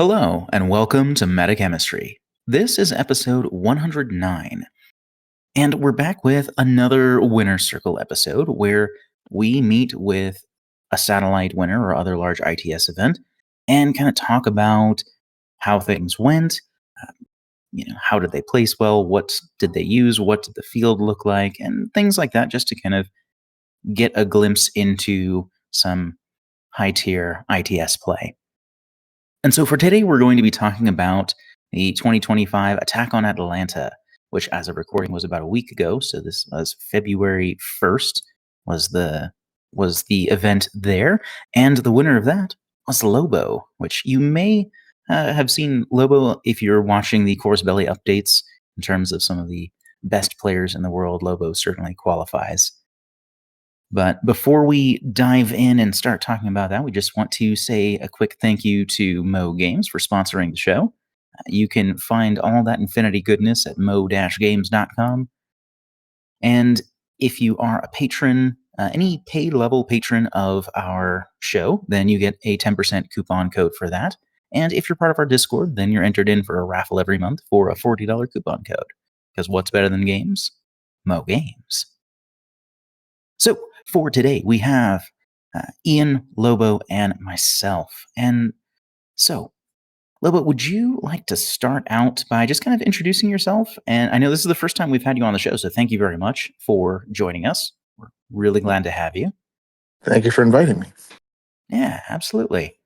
Hello, and welcome to Metachemistry. This is episode 109, and we're back with another Winner Circle episode where we meet with a satellite winner or other large ITS event and kind of talk about how things went. How did they place well? What did they use? What did the field look like? And things like that, just to kind of get a glimpse into some high tier ITS play. And so for today, we're going to be talking about the 2025 attack on Atlanta, which, as of recording, was about a week ago. So this was February 1st was the event there, and the winner of that was Lobo, which you may have seen Lobo if you're watching the Course Belly updates in terms of some of the best players in the world. Lobo certainly qualifies. But before we dive in and start talking about that, we just want to say a quick thank you to Mo Games for sponsoring the show. You can find all that Infinity goodness at mo-games.com. And if you are a patron, any paid level patron of our show, then you get a 10% coupon code for that. And if you're part of our Discord, then you're entered in for a raffle every month for a $40 coupon code. Because what's better than games? Mo Games. So for today, we have Ian, Lobo, and myself. And so, Lobo, would you like to start out by just kind of introducing yourself? And I know this is the first time we've had you on the show, so thank you very much for joining us. We're really glad to have you. Thank you for inviting me. Yeah, absolutely.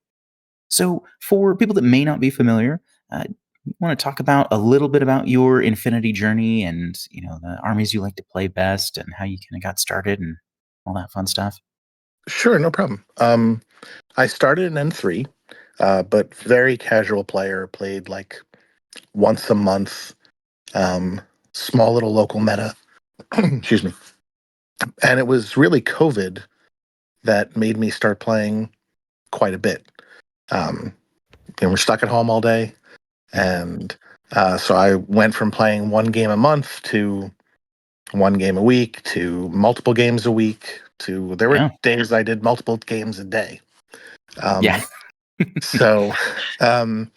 So for people that may not be familiar, want to talk about a little bit about your Infinity journey and, the armies you like to play best and how you kind of got started and all that fun stuff? Sure, no problem. I started in N3, but very casual player, played like once a month, small little local meta. Excuse me. And it was really COVID that made me start playing quite a bit. We're stuck at home all day. And so I went from playing one game a month to one game a week to multiple games a week to there were days I did multiple games a day. So, and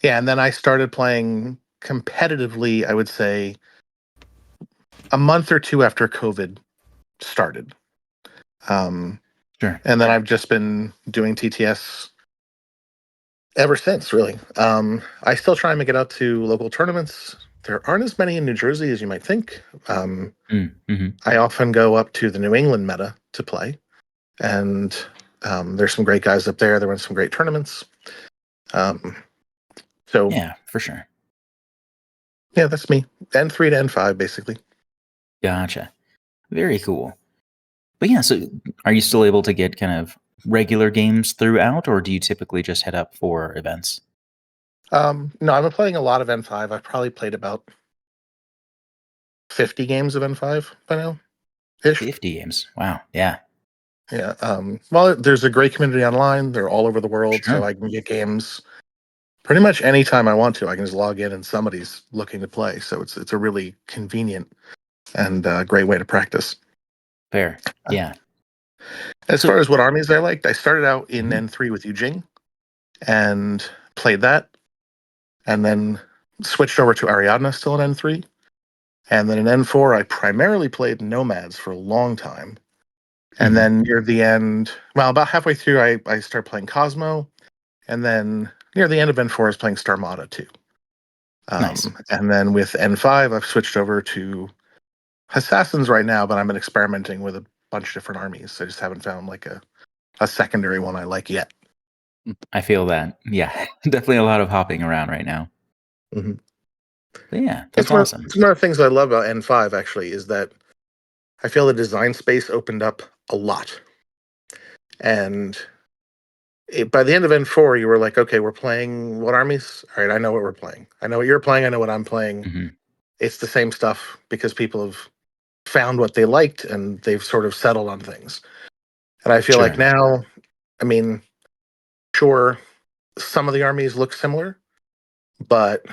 then I started playing competitively, I would say, a month or two after COVID started. Sure. And then I've just been doing TTS ever since, really. I still try and make it out to local tournaments. There aren't as many in New Jersey as you might think. I often go up to the New England meta to play. And there's some great guys up there. There were some great tournaments. So yeah, for sure. Yeah, that's me. N3 to N5, basically. Gotcha. Very cool. But yeah, so are you still able to get kind of regular games throughout, or do you typically just head up for events? No, I've been playing a lot of N5. I've probably played about 50 games of N5 by now. 50 games. Wow. Yeah. Yeah. Well, there's a great community online. They're all over the world, Sure. so I can get games pretty much anytime I want to. I can just log in and somebody's looking to play. So it's a really convenient and great way to practice. Fair. Yeah. As far as what armies I liked, I started out in N3 with Yujing and played that, and then switched over to Ariadna still in N3. And then in N4, I primarily played Nomads for a long time. And then near the end, well, about halfway through, I started playing Cosmo. And then near the end of N4, I was playing Starmada too. Nice. And then with N5, I've switched over to Hassassins right now, but I've been experimenting with a bunch of different armies. I just haven't found like a secondary one I like yet. I feel that. Yeah. Definitely a lot of hopping around right now. Mm-hmm. But yeah, that's awesome. It's one of the things I love about N5, actually, is that I feel the design space opened up a lot. And by the end of N4, you were like, okay, we're playing what armies? All right, I know what we're playing. I know what you're playing. I know what I'm playing. It's the same stuff because people have found what they liked and they've sort of settled on things. And I feel like now, I mean, sure, some of the armies look similar, but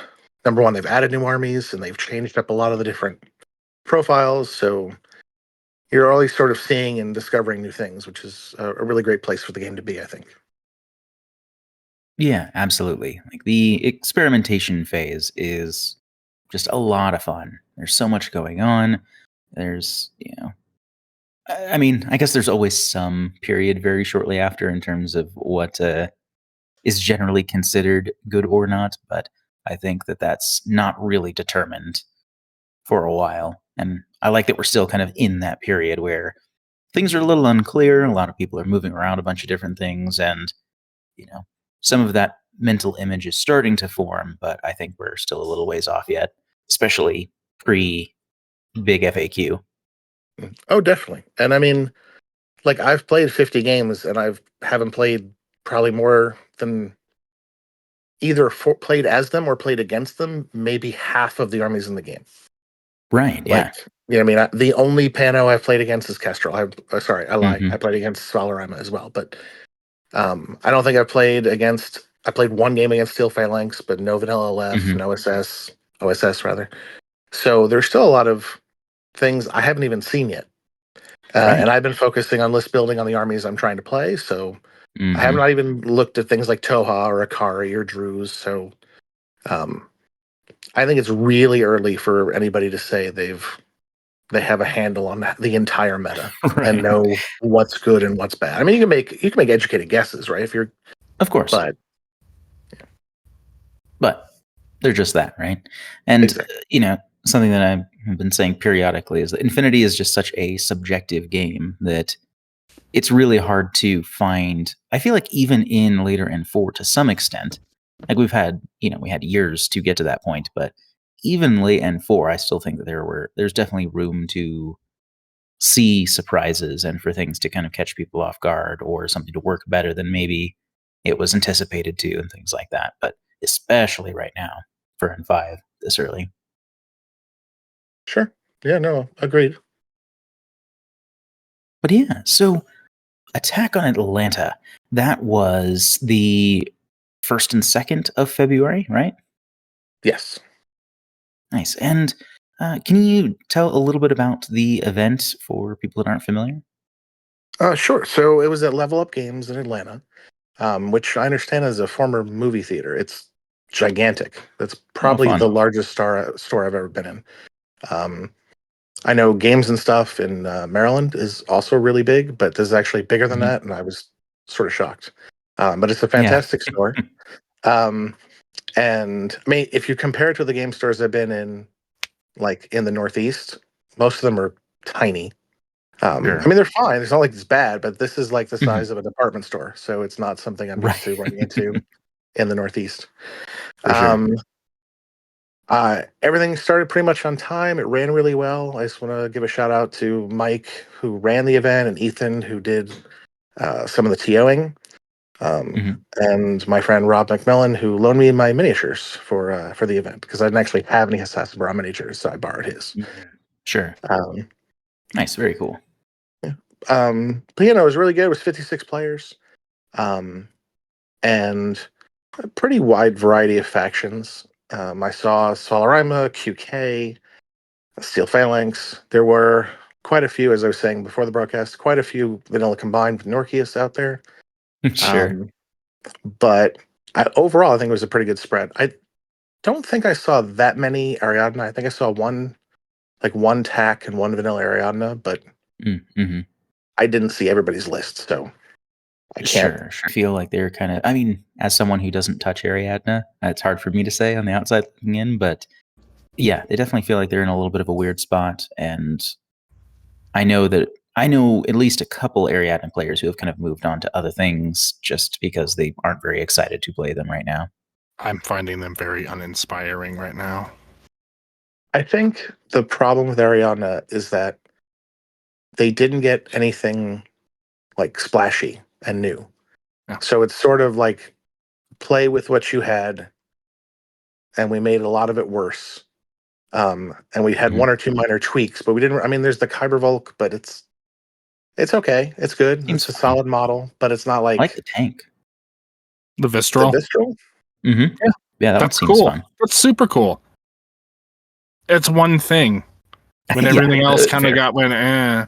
number one, they've added new armies and they've changed up a lot of the different profiles. So you're always sort of seeing and discovering new things, which is a really great place for the game to be, I think. Yeah, absolutely. Like the experimentation phase is just a lot of fun. There's so much going on. There's, I mean, I guess there's always some period very shortly after in terms of what is generally considered good or not, but I think that that's not really determined for a while. And I like that we're still kind of in that period where things are a little unclear. A lot of people are moving around a bunch of different things, and you know, some of that mental image is starting to form, but I think we're still a little ways off yet, especially pre big FAQ. Oh, definitely. And I mean, like I've played 50 games, and I've haven't played probably more than either played as them or played against them. Maybe half of the armies in the game. Right. Like, Yeah. you know, what I mean, the only Pano I've played against is Kestrel. Sorry, I lie. Hmm. I played against Svalarama as well, but I don't think I've played against. I played one game against Steel Phalanx, but no vanilla LF, Hmm. no OSS rather. So there's still a lot of things I haven't even seen yet, and Right. I've been focusing on list building on the armies I'm trying to play. So I have Hmm. not even looked at things like Toha or Akari or Druze. So um, I think it's really early for anybody to say they have a handle on the entire meta and Right. know what's good and what's bad. I mean, you can make educated guesses, right? If you're, Of course. but But they're just that, right? And, exactly. something that I've been saying periodically is that Infinity is just such a subjective game that it's really hard to find. I feel like even in later N4 to some extent, like we had years to get to that point, but even late N4, I still think that there's definitely room to see surprises and for things to kind of catch people off guard or something to work better than maybe it was anticipated to and things like that. But especially right now for N5 this early. Sure. Yeah. No. Agreed. But yeah, so Attack on Atlanta, that was the 1st and 2nd of February, right? Yes. Nice. And can you tell a little bit about the event for people that aren't familiar? Sure. So it was at Level Up Games in Atlanta, which I understand is a former movie theater. It's gigantic. That's Oh, probably the fun. largest store I've ever been in. Um, I know Games and Stuff in Maryland is also really big, but this is actually bigger than Hmm. that, and I was sort of shocked. But it's a Yeah. fantastic store. Um, and I mean, if you compare it to the game stores I've been in, like in the Northeast, most of them are tiny. I Sure. mean, they're fine. It's not like it's bad, but this is like the Hmm. size of a department store, so it's not something I'm used to Right. running into in the Northeast. For sure. Um, Everything started pretty much on time. It ran really well. I just want to give a shout out to Mike, who ran the event, and Ethan, who did some of the TOing, Hmm. and my friend Rob McMillan, who loaned me my miniatures for the event because I didn't actually have any Hassassin Bahram miniatures, so I borrowed his. Sure. Um, Nice. Very cool. yeah. But you know, it was really good. It was 56 players, um, and a pretty wide variety of factions. I saw Solarima, QK, Steel Phalanx. There were quite a few, as I was saying before the broadcast, quite a few vanilla combined with Norkius out there. Sure. Um, but overall, I think it was a pretty good spread. I don't think I saw that many Ariadna. I think I saw one TAC and one vanilla Ariadna, but Mm-hmm. I didn't see everybody's list, so I can't. Sure. I feel like they're kind of, I mean, as someone who doesn't touch Ariadna, it's hard for me to say on the outside looking in, but yeah, they definitely feel like they're in a little bit of a weird spot. And I know at least a couple Ariadna players who have kind of moved on to other things just because they aren't very excited to play them right now. I'm finding them very uninspiring right now. I think the problem with Ariadna is that they didn't get anything like splashy and new. Yeah. So it's sort of like play with what you had, and we made a lot of it worse. And we had Mhm. one or two minor tweaks, but we didn't. I mean, there's the Kybervolk, but it's okay. It's good. Seems It's a fine. solid model, but it's not I like like the tank. The the Vistral? Vistral. Hmm. Yeah, Yeah, that one that's seems cool. fun. That's super cool. It's one thing. When Yeah, everything else kind of fair. got went, eh.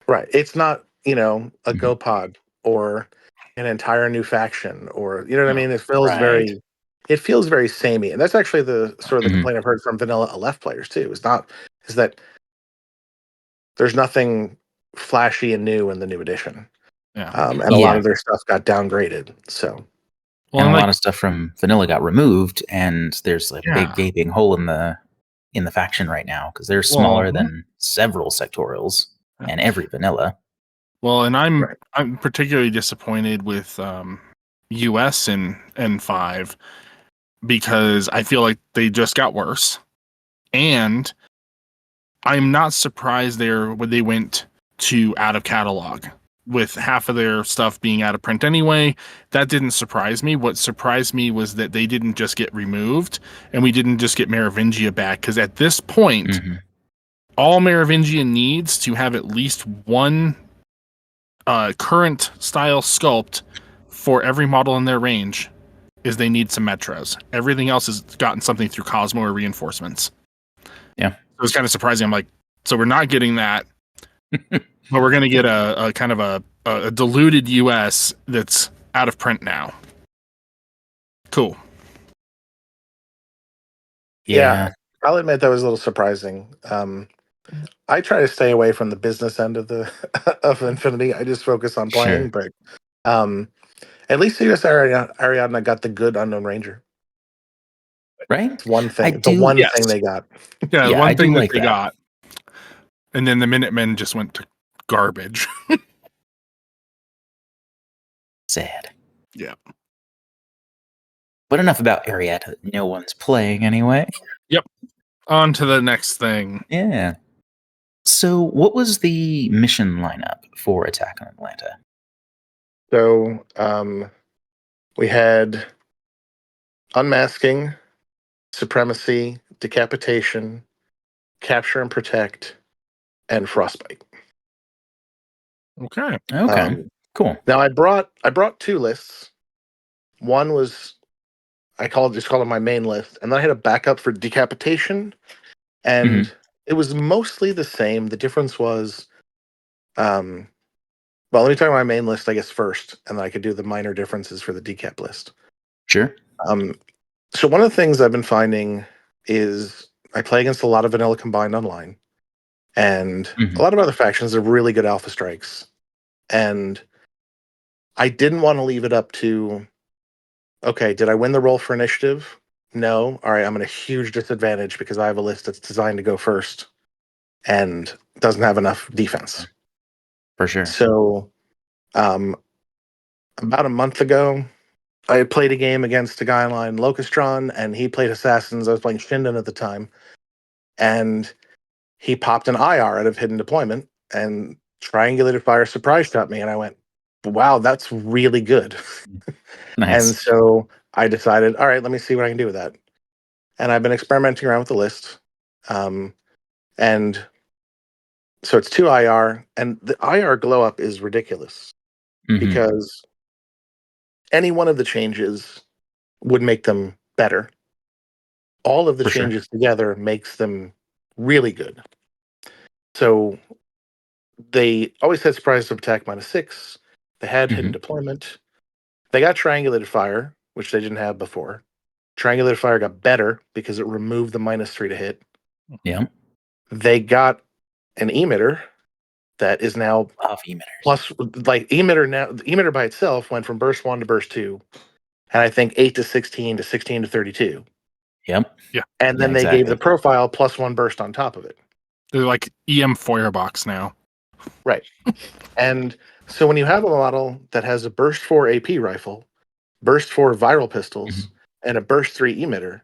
Right. It's not a Mhm. GoPod or an entire new faction, or you know what I No. mean. Right. It feels very samey, and that's actually the sort of the Mhm. complaint I've heard from vanilla Aleph players too. Is that there's nothing flashy and new in the new edition, Yeah. and a lot Yeah. of their stuff got downgraded. So Well, And and a like, lot of stuff from vanilla got removed, and there's a Yeah. big gaping hole in the faction right now because they're Well, smaller than several sectorials Yeah. and every vanilla. well, and Right. I'm particularly disappointed with US and 5 because I feel like they just got worse. And I'm not surprised when they went to out of catalog with half of their stuff being out of print anyway. That didn't surprise me. What surprised me was that they didn't just get removed and we didn't just get Merovingia back, because at this point, Mhm. all Merovingia needs to have at least one current style sculpt for every model in their range is they need some metros. Everything else has gotten something through Cosmo or reinforcements. Yeah. It was kind of surprising. I'm like, so we're not getting that, but we're going to get a kind of a diluted US that's out of print now. Cool. Yeah, Yeah. I'll admit that was a little surprising. I try to stay away from the business end of the of Infinity. I just focus on Sure. playing, but um, at least US Ariadna got the good Unknown Ranger. Right? It's one I thing. The do. one thing Yes. they got. Yeah, Yeah, I one do thing that like they that. got. And then the Minutemen just went to garbage. Sad. Yeah. But enough about Arietta that no one's playing anyway. Yep. On to the next thing. Yeah. So, what was the mission lineup for Attack on Atlanta? So we had unmasking, supremacy, decapitation, capture and protect, and frostbite. Okay. Okay. Cool. Now I brought two lists. One was just called it my main list, and then I had a backup for decapitation, Mhm. and it was mostly the same. The difference was, um, well, let me talk about my main list, I guess, first, and then I could do the minor differences for the decap list. Sure. Um, so one of the things I've been finding is I play against a lot of vanilla combined online, and a Mhm. lot of other factions are really good alpha strikes, and I didn't want to leave it up to, okay, did I win the roll for initiative? No. All right, I'm at a huge disadvantage because I have a list that's designed to go first and doesn't have enough defense. For sure. So, um, about a month ago, I had played a game against a guy online, Locustron, and he played Assassins. I was playing Shinden at the time, and he popped an IR out of hidden deployment and triangulated fire surprise shot me, and I went, "Wow, that's really good." And Nice. so I decided, all right, let me see what I can do with that. And I've been experimenting around with the list. Um, and so it's two IR, and the IR glow up is ridiculous Mhm. because any one of the changes would make them better. All of the For sure. changes together makes them really good. So they always had surprise attack -6. They had hidden Mhm. deployment. They got triangulated fire, which they didn't have before. Triangulated fire got better because it removed the -3 to hit. Yeah. They got an emitter that is now Love emitters. plus, like, emitter by itself went from burst 1 to burst 2, and I think 8 to 16 to 16 to 32. Yep. Yeah. And Yeah, then they gave the exactly. profile plus 1 burst on top of it. They're like EM Feuerbox now. Right. And so when you have a model that has a burst 4 AP rifle, burst 4 viral pistols, Mhm. and a burst 3 emitter,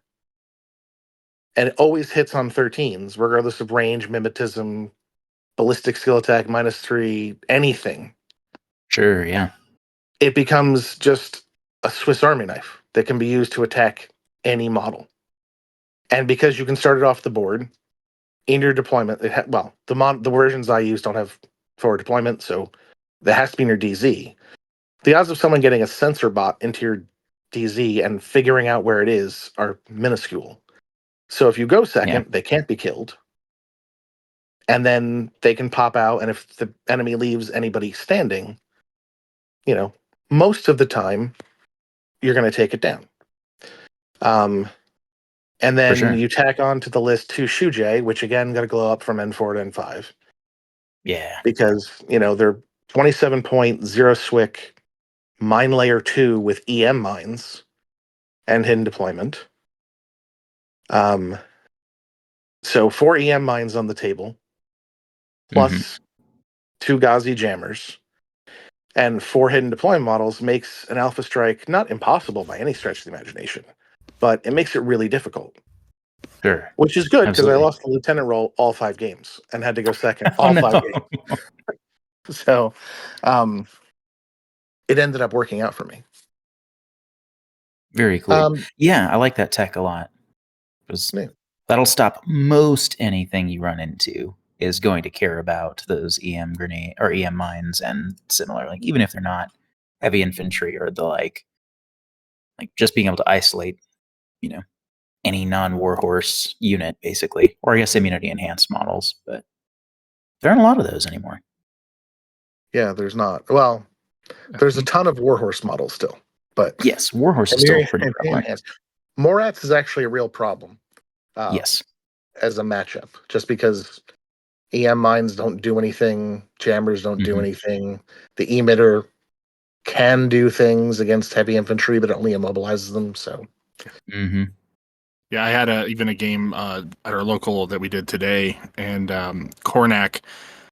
and it always hits on 13s, regardless of range, mimetism, ballistic skill attack, -3, anything, Sure, yeah. it becomes just a Swiss Army knife that can be used to attack any model. And because you can start it off the board in your deployment, the versions I use don't have forward deployment, so that has to be in your DZ. The odds of someone getting a sensor bot into your DZ and figuring out where it is are minuscule. So if you go Yeah. second, they can't be killed. And then they can pop out, and if the enemy leaves anybody standing, you know, most of the time you're going to take it down. And then sure. you tack on to the list 2 Shujay, which again got to glow up from N4 to N5. Yeah. Because, they're 27-point, 0 Swick, Mine Layer 2 with EM mines and hidden deployment. So 4 EM mines on the table, plus 2 Ghazi jammers, and 4 hidden deployment models makes an Alpha Strike not impossible by any stretch of the imagination, but it makes it really difficult. Sure. Which is good because I Absolutely. lost the lieutenant role all 5 games and had to go second Oh, all no. 5 games. So it ended up working out for me. Very cool. Yeah, I like that tech a lot. Because that'll stop most anything you run into is going to care about those EM grenade or EM mines and similar. Like even if they're not heavy infantry or the like just being able to isolate, any non-warhorse unit basically, or I guess immunity enhanced models, but there aren't a lot of those anymore. Yeah, there's not. Well, there's a ton of warhorse models still, but yes, warhorse is still pretty prevalent. Morats is actually a real problem. Yes, as a matchup, just because EM mines don't do anything, jammers don't do anything. The emitter can do things against heavy infantry, but it only immobilizes them. So, yeah, I had even a game at our local that we did today, and Cornac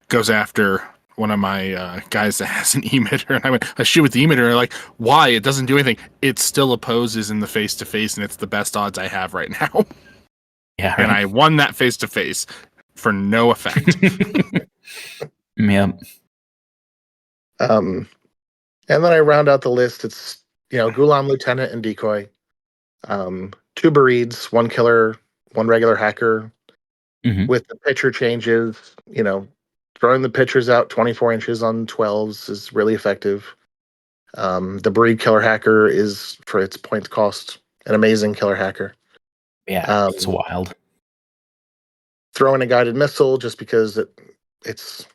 goes after one of my guys that has an emitter, and I shoot with the emitter, and they're like, why? It doesn't do anything. It still opposes in the face-to-face, and it's the best odds I have right now. Yeah, right. And I won that face-to-face for no effect. Yep. And then I round out the list. It's, Gulam Lieutenant and Decoy. 2 Bereeds, 1 killer, 1 regular hacker. With the pitcher changes, throwing the pitchers out 24 inches on 12s is really effective. The Bereed killer hacker is, for its points cost, an amazing killer hacker. Yeah, it's wild. Throwing a guided missile just because it's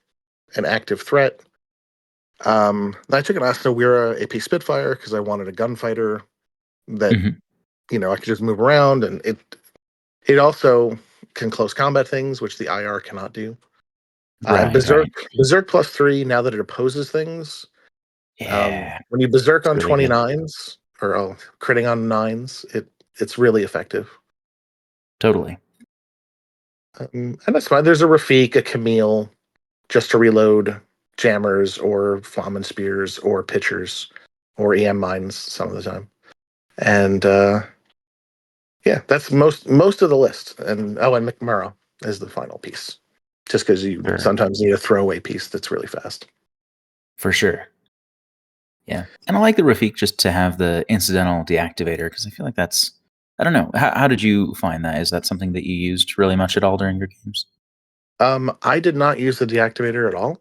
an active threat. I took an Asnawira AP Spitfire because I wanted a gunfighter that I could just move around, and it also can close combat things, which the IR cannot do. Berserk +3, now that it opposes things. Yeah. When you berserk on really 29s or critting on 9s, it's really effective. Totally. And that's fine. There's a Rafik, a Camille, just to reload jammers or Flamen Spears or pitchers or EM mines some of the time. And that's most of the list. And McMurrow is the final piece. Just because you sometimes need a throwaway piece that's really fast. For sure. Yeah. And I like the Rafik just to have the incidental deactivator because I feel like that's, I don't know. How did you find that? Is that something that you used really much at all during your games? I did not use the deactivator at all.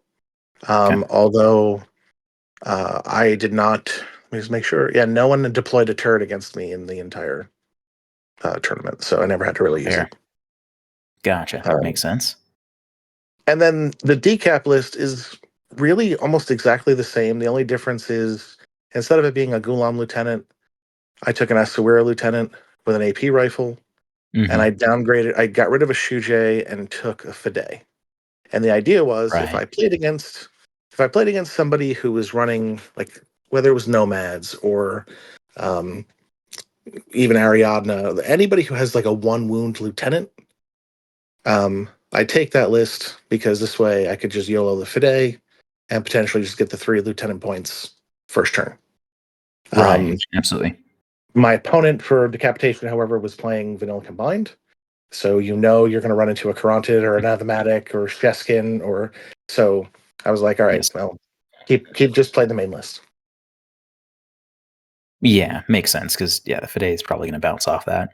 Although I did not, let me just make sure. Yeah, no one deployed a turret against me in the entire tournament, so I never had to really use it. Gotcha. Makes sense. And then the decap list is really almost exactly the same. The only difference is instead of it being a Gulam Lieutenant, I took an Asawira Lieutenant with an AP rifle, and I got rid of a Shujay and took a Fide. And the idea was if I played against somebody who was running, like whether it was Nomads or even Ariadna, anybody who has like a 1 wound lieutenant, I take that list because this way I could just YOLO the Fide and potentially just get the 3 lieutenant points first turn. Absolutely. My opponent for decapitation, however, was playing Vanilla Combined. So you're going to run into a Caronted or an Athematic or Sheskin, so I was like, all right, well, keep just play the main list. Yeah, makes sense because the Fide is probably going to bounce off that.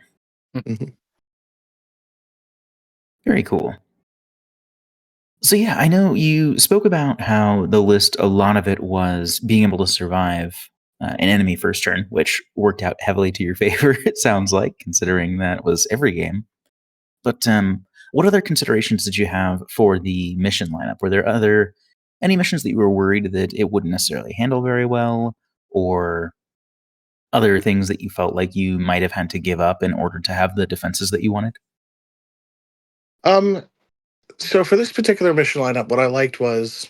Very cool. So yeah, I know you spoke about how the list, a lot of it was being able to survive an enemy first turn, which worked out heavily to your favor, it sounds like, considering that was every game. But what other considerations did you have for the mission lineup? Were there any missions that you were worried that it wouldn't necessarily handle very well? or other things that you felt like you might have had to give up in order to have the defenses that you wanted? So for this particular mission lineup, what I liked was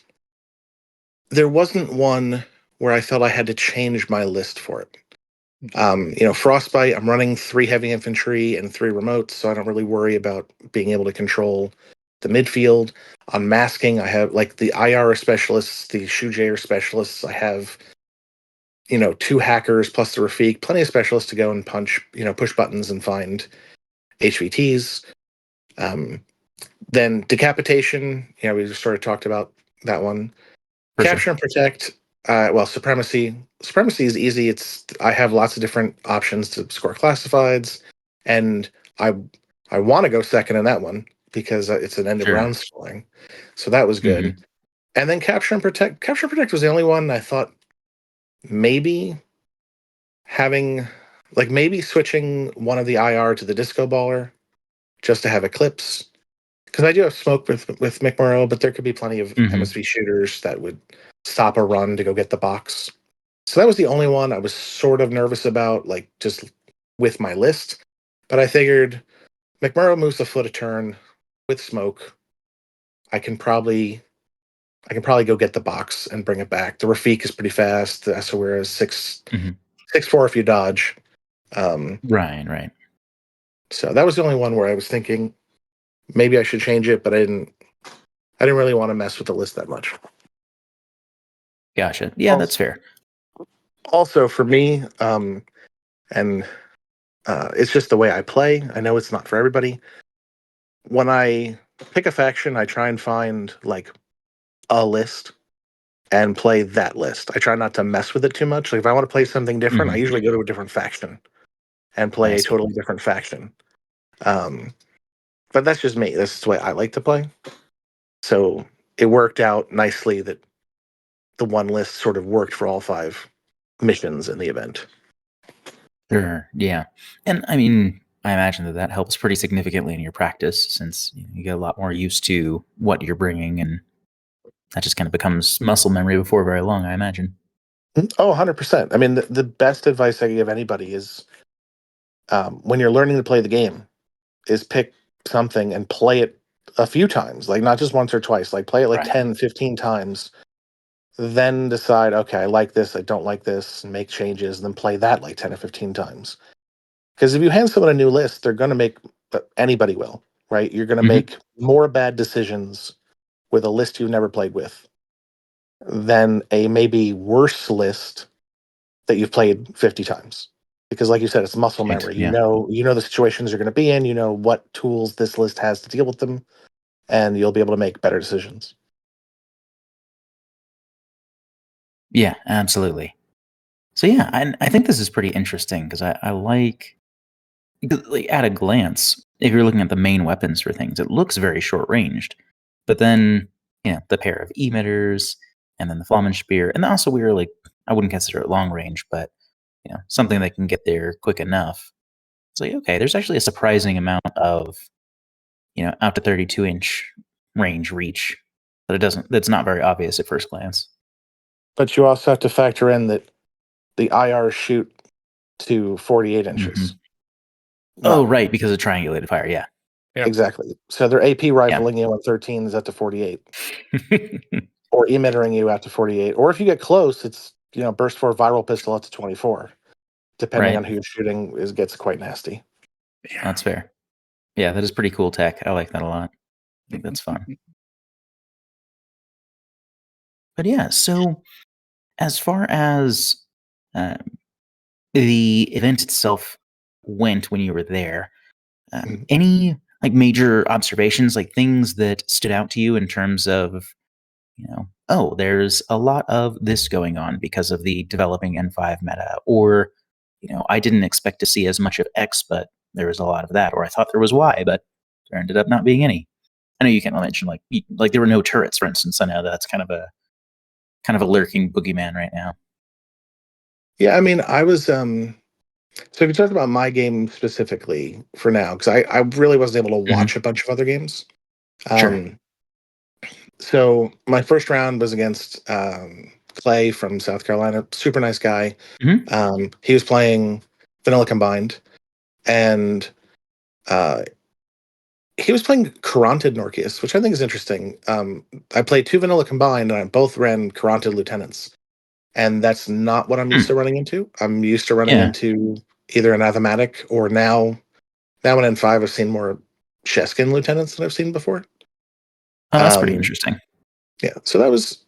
there wasn't one where I felt I had to change my list for it. Frostbite, I'm running 3 heavy infantry and 3 remotes, so I don't really worry about being able to control the midfield. On masking, I have like the IR specialists, the Shujair specialists. I have 2 hackers plus the Rafik, plenty of specialists to go and push buttons and find HVTs. Then decapitation, we just sort of talked about that one. For Capture sure. and protect. Supremacy. Supremacy is easy. I have lots of different options to score classifieds, and I want to go second in that one because it's an end of Sure. round scoring. So that was good. Mhm. And then capture and protect. Capture and protect was the only one I thought maybe maybe switching one of the IR to the disco baller just to have Eclipse. Because I do have smoke with McMurrow, but there could be plenty of Mhm. MSV shooters that would stop a run to go get the box. So that was the only one I was sort of nervous about, like just with my list. But I figured McMurrow moves a foot a turn with smoke. I can probably go get the box and bring it back. The Rafik is pretty fast. The Asawira is Mhm. 6'4" if you dodge. Um, Right. so that was the only one where I was thinking maybe I should change it, but I didn't. I didn't really want to mess with the list that much. Gotcha. Yeah, that's fair. Also for me, and it's just the way I play. I know it's not for everybody. When I pick a faction, I try and find like a list and play that list. I try not to mess with it too much. Like if I want to play something different, I Mhm. usually go to a different faction and I play a see. totally different faction. Um, but that's just me. That's the way I like to play. So it worked out nicely that the one list sort of worked for all 5 missions in the event. Sure. Yeah. And I mean, I imagine that helps pretty significantly in your practice since you get a lot more used to what you're bringing, and that just kind of becomes muscle memory before very long, I imagine. Oh, 100%. I mean, the best advice I give anybody is when you're learning to play the game, is pick something and play it a few times, like not just once or twice, like play it like Right. 10, 15 times, then decide, okay, I like this, I don't like this, and make changes, and then play that like 10 or 15 times. Because if you hand someone a new list, they're going to make, anybody will, right? You're going to Mhm. make more bad decisions with a list you've never played with than a maybe worse list that you've played 50 times. Because like you said, it's muscle Right. memory. Yeah. You know the situations you're going to be in, you know what tools this list has to deal with them, and you'll be able to make better decisions. Yeah, absolutely. So yeah, and I think this is pretty interesting because I like, at a glance, if you're looking at the main weapons for things, it looks very short ranged. But then, the pair of emitters and then the Flammenspear, and also we were like, I wouldn't consider it long range, but something that can get there quick enough. It's like, okay, there's actually a surprising amount of, out to 32-inch range reach that that's not very obvious at first glance. But you also have to factor in that the IR shoot to 48 Hmm. inches. Oh, Not right, because of triangulated fire. Yeah. Yeah. exactly. So they're AP Yeah. rifling you on 13s out to 48, or emittering you out to 48. Or if you get close, it's burst for viral pistol out to 24. Depending Right. on who you're shooting, it gets quite nasty. Yeah. That's fair. Yeah, that is pretty cool tech. I like that a lot. I think that's fun. But yeah, so as far as uh, the event itself went when you were there, Mhm. any like major observations, like things that stood out to you in terms of, oh, there's a lot of this going on because of the developing N5 meta, or, I didn't expect to see as much of X, but there was a lot of that, or I thought there was Y, but there ended up not being any. I know you can't mention like there were no turrets, for instance. I know that's kind of a lurking boogeyman right now. Yeah, I mean, I was so if you talk about my game specifically for now, because I really wasn't able to Hmm. watch a bunch of other games. Sure. So my first round was against Clay from South Carolina, super nice guy. Mhm. He was playing Vanilla Combined, and he was playing Caronted Norkius, which I think is interesting. I played 2 Vanilla Combined, and I both ran Caronted Lieutenants, and that's not what I'm used to running into. I'm used to running Yeah. into either an Athematic or now in N5 I've seen more Cheskin Lieutenants than I've seen before. Oh, that's pretty Um, interesting. yeah, so that was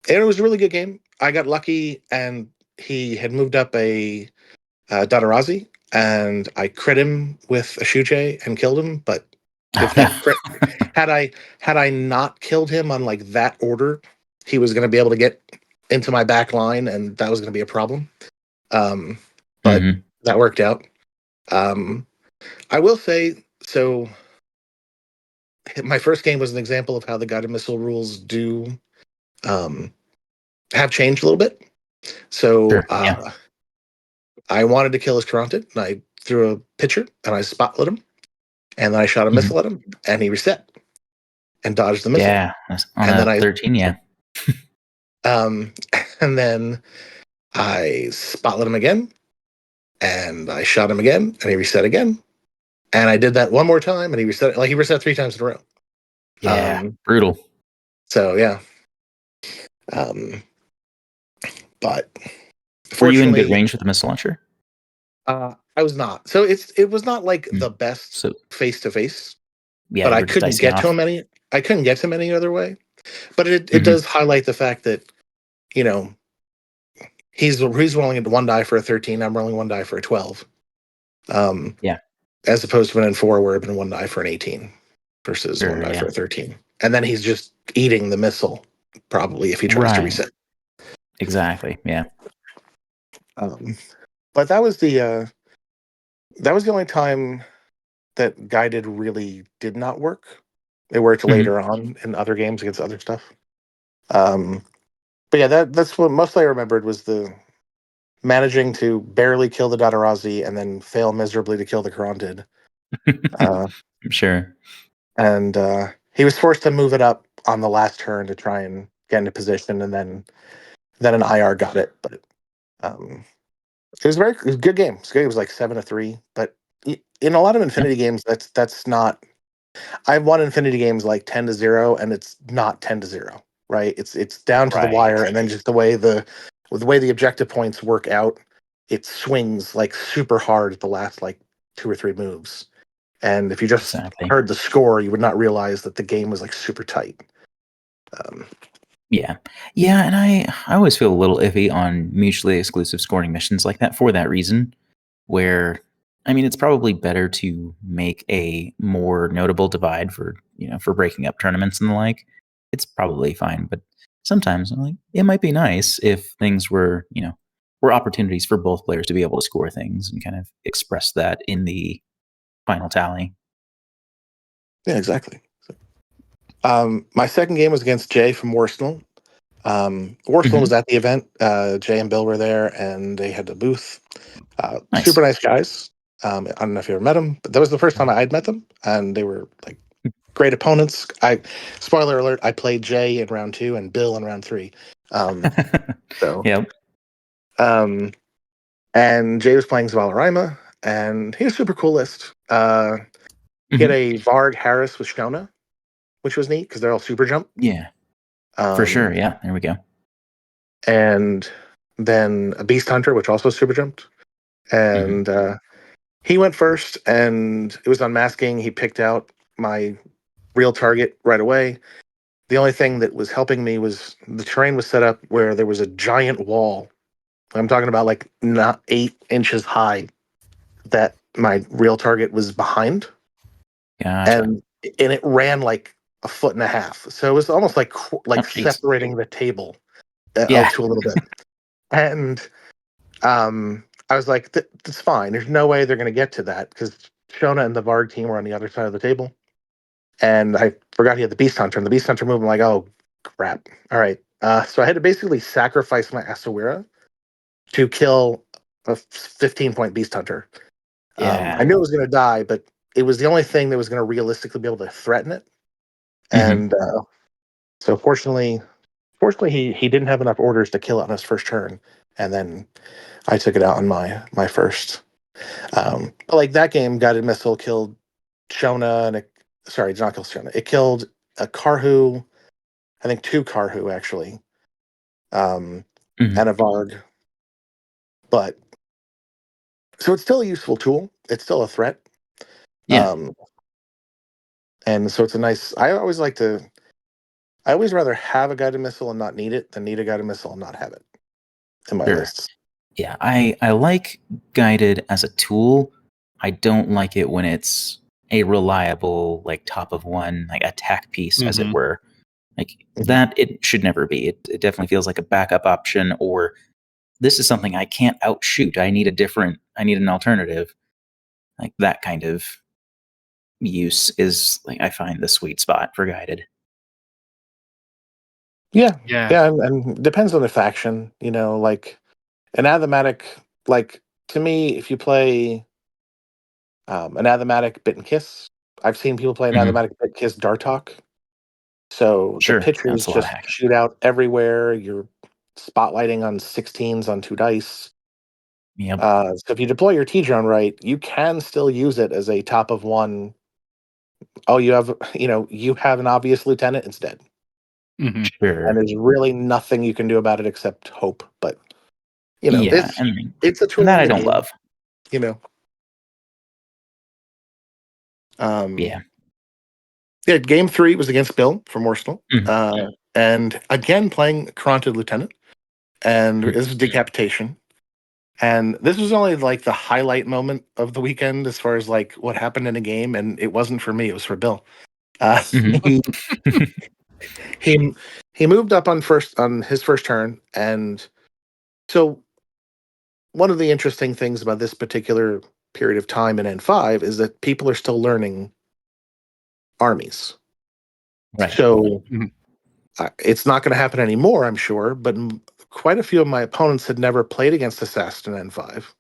it was a really good game. I got lucky, and he had moved up a Dadarazi, and I crit him with a Shuche and killed him. But if that crit had I not killed him on like that order, he was going to be able to get into my back line, and that was going to be a problem. But Mhm. that worked out. I will say so. My first game was an example of how the guided missile rules do um, have changed a little bit. So Sure. Yeah. I wanted to kill his Caronted, and I threw a pitcher, and I spotlit him, and then I shot a Mhm. missile at him, and he reset and dodged the missile. Yeah. That's on And then a 13, yeah. um, and then I spotlit him again, and I shot him again, and he reset again. And I did that one more time, and he reset 3 times in a row. Yeah. Brutal. So yeah. Um, but Were you in good fortunately, range with the missile launcher? I was not. So it was not like Mm. the best So, face to face, yeah, but you I were just couldn't dicing get to off. him any. I couldn't get to him any other way. But it Mhm. does highlight the fact that you know he's rolling one die for a 13. I'm rolling one die for a 12. Um, Yeah. as opposed to an N4 where it'd been one die for an 18 versus one Sure, die yeah. for a 13. And then he's just eating the missile probably if he tries to Right. reset. Exactly, yeah. But that was the only time that guided really did not work. It worked Mhm. later on in other games against other stuff. Um, but yeah, that's what mostly I remembered was the managing to barely kill the Dadarazi and then fail miserably to kill the Caronted. Uh, Sure. and he was forced to move it up on the last turn to try and get into position, and then an IR got it. But um, it was a good game. It was good. It was like 7-3. But in a lot of Yeah. Infinity games, that's not. I've won Infinity games like 10-0, and it's not 10-0. Right? It's down to the Right. wire, and then just the way the objective points work out, it swings like super hard at the last like 2 or 3 moves. And if you just Exactly. heard the score, you would not realize that the game was like super tight. Um, Yeah. Yeah, and I always feel a little iffy on mutually exclusive scoring missions like that for that reason, where I mean, it's probably better to make a more notable divide for, for breaking up tournaments and the like. It's probably fine, but sometimes I'm like, it might be nice if things were opportunities for both players to be able to score things and kind of express that in the final tally. yeah, exactly. My second game was against Jay from Worsnell. Worsnell was Mhm. at the event. Jay and Bill were there, and they had a booth. Super Nice. nice guys. I don't know if you ever met them, but that was the first time I'd met them, and they were like great opponents. Spoiler alert, I played Jay in round 2 and Bill in round 3. Um, so, Yep. um, and Jay was playing Zvalarima, and he was super cool list. He had Mhm. a Varg Harris with Shona, which was neat because they're all super jump. Yeah, for sure. Um, Yeah, there we go. and then a Beast Hunter, which also super jumped. Mhm. And he went first, and it was unmasking. He picked out my real target right away. The only thing that was helping me was the terrain was set up where there was a giant wall. I'm talking about like not 8 inches high that my real target was behind, Gotcha. and it ran like a foot and a half. So it was almost like Oh, like jeez. separating the table Yeah. to a little bit. And I was like, that's fine. There's no way they're going to get to that because Shona and the Varg team were on the other side of the table. And I forgot he had the Beast Hunter, and the Beast Hunter moved. I'm like, oh, crap. All right. So I had to basically sacrifice my Asawira to kill a 15-point Beast Hunter. I Yeah. knew it was going to die, but it was the only thing that was going to realistically be able to threaten it. Mhm. And so fortunately, Fortunately, he didn't have enough orders to kill it on his first turn, and then I took it out on my first. But like that game, Guided Missile killed Shona, and sorry, did not kill Shona. It killed a Karhu, I think 2 Karhu actually, and a Varg. But so it's still a useful tool. It's still a threat. Yeah. And so it's a nice. I always rather have a guided missile and not need it than need a guided missile and not have it in my Sure. lists. Yeah, I like guided as a tool. I don't like it when it's a reliable, like top of one, like attack piece, as it were. Like that, it should never be. It definitely feels like a backup option, or this is something I can't outshoot. I need an alternative. Like that kind of use is like I find the sweet spot for guided. Yeah, Yeah. yeah, and depends on the faction. Like an Athematic. Like to me, if you play an Athematic Bit and Kiss, I've seen people play an Athematic Bit Kiss Dartok. So the Sure, pitchers that's a lot of just hacking. shoot out everywhere. You're spotlighting on 16s on 2 dice. Yep, So if you deploy your T-drone right, you can still use it as a top of one. Oh, you have an obvious lieutenant. It's dead, and sure. there's really nothing you can do about it except hope. But Yeah, it's a and tool that in I the don't game. love. You know, Yeah. yeah. Game 3 was against Bill from Worstel, Mhm, and again playing Kronted Lieutenant, and mhm, this was decapitation. And this was only like the highlight moment of the weekend as far as like what happened in a game, and it wasn't for me; it was for Bill. Uh, mhm. he he he moved up on his first turn, and so one of the interesting things about this particular period of time in N5 is that people are still learning armies. Right. So Mhm. it's not going to happen anymore, I'm sure. But quite a few of my opponents had never played against Assassin in N5.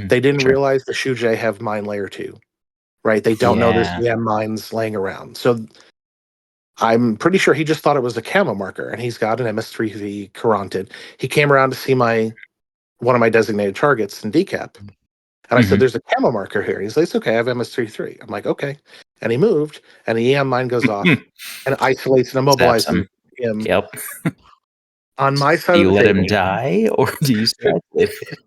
They didn't Sure. realize the Shujay have mine layer 2. Right? They don't know there's Yeah. EM mines laying around. So I'm pretty sure he just thought it was a camo marker, and he's got an MS3V Caronted. He came around to see one of my designated targets in decap, and I said, Mhm. "There's a camo marker here." He's like, "It's okay, I have MS33." I'm like, "Okay," and he moved, and the EM mine goes off and isolates and Zaps immobilizes him. him Yep. on my Do side of you the let him table. die, or do you still isolate him?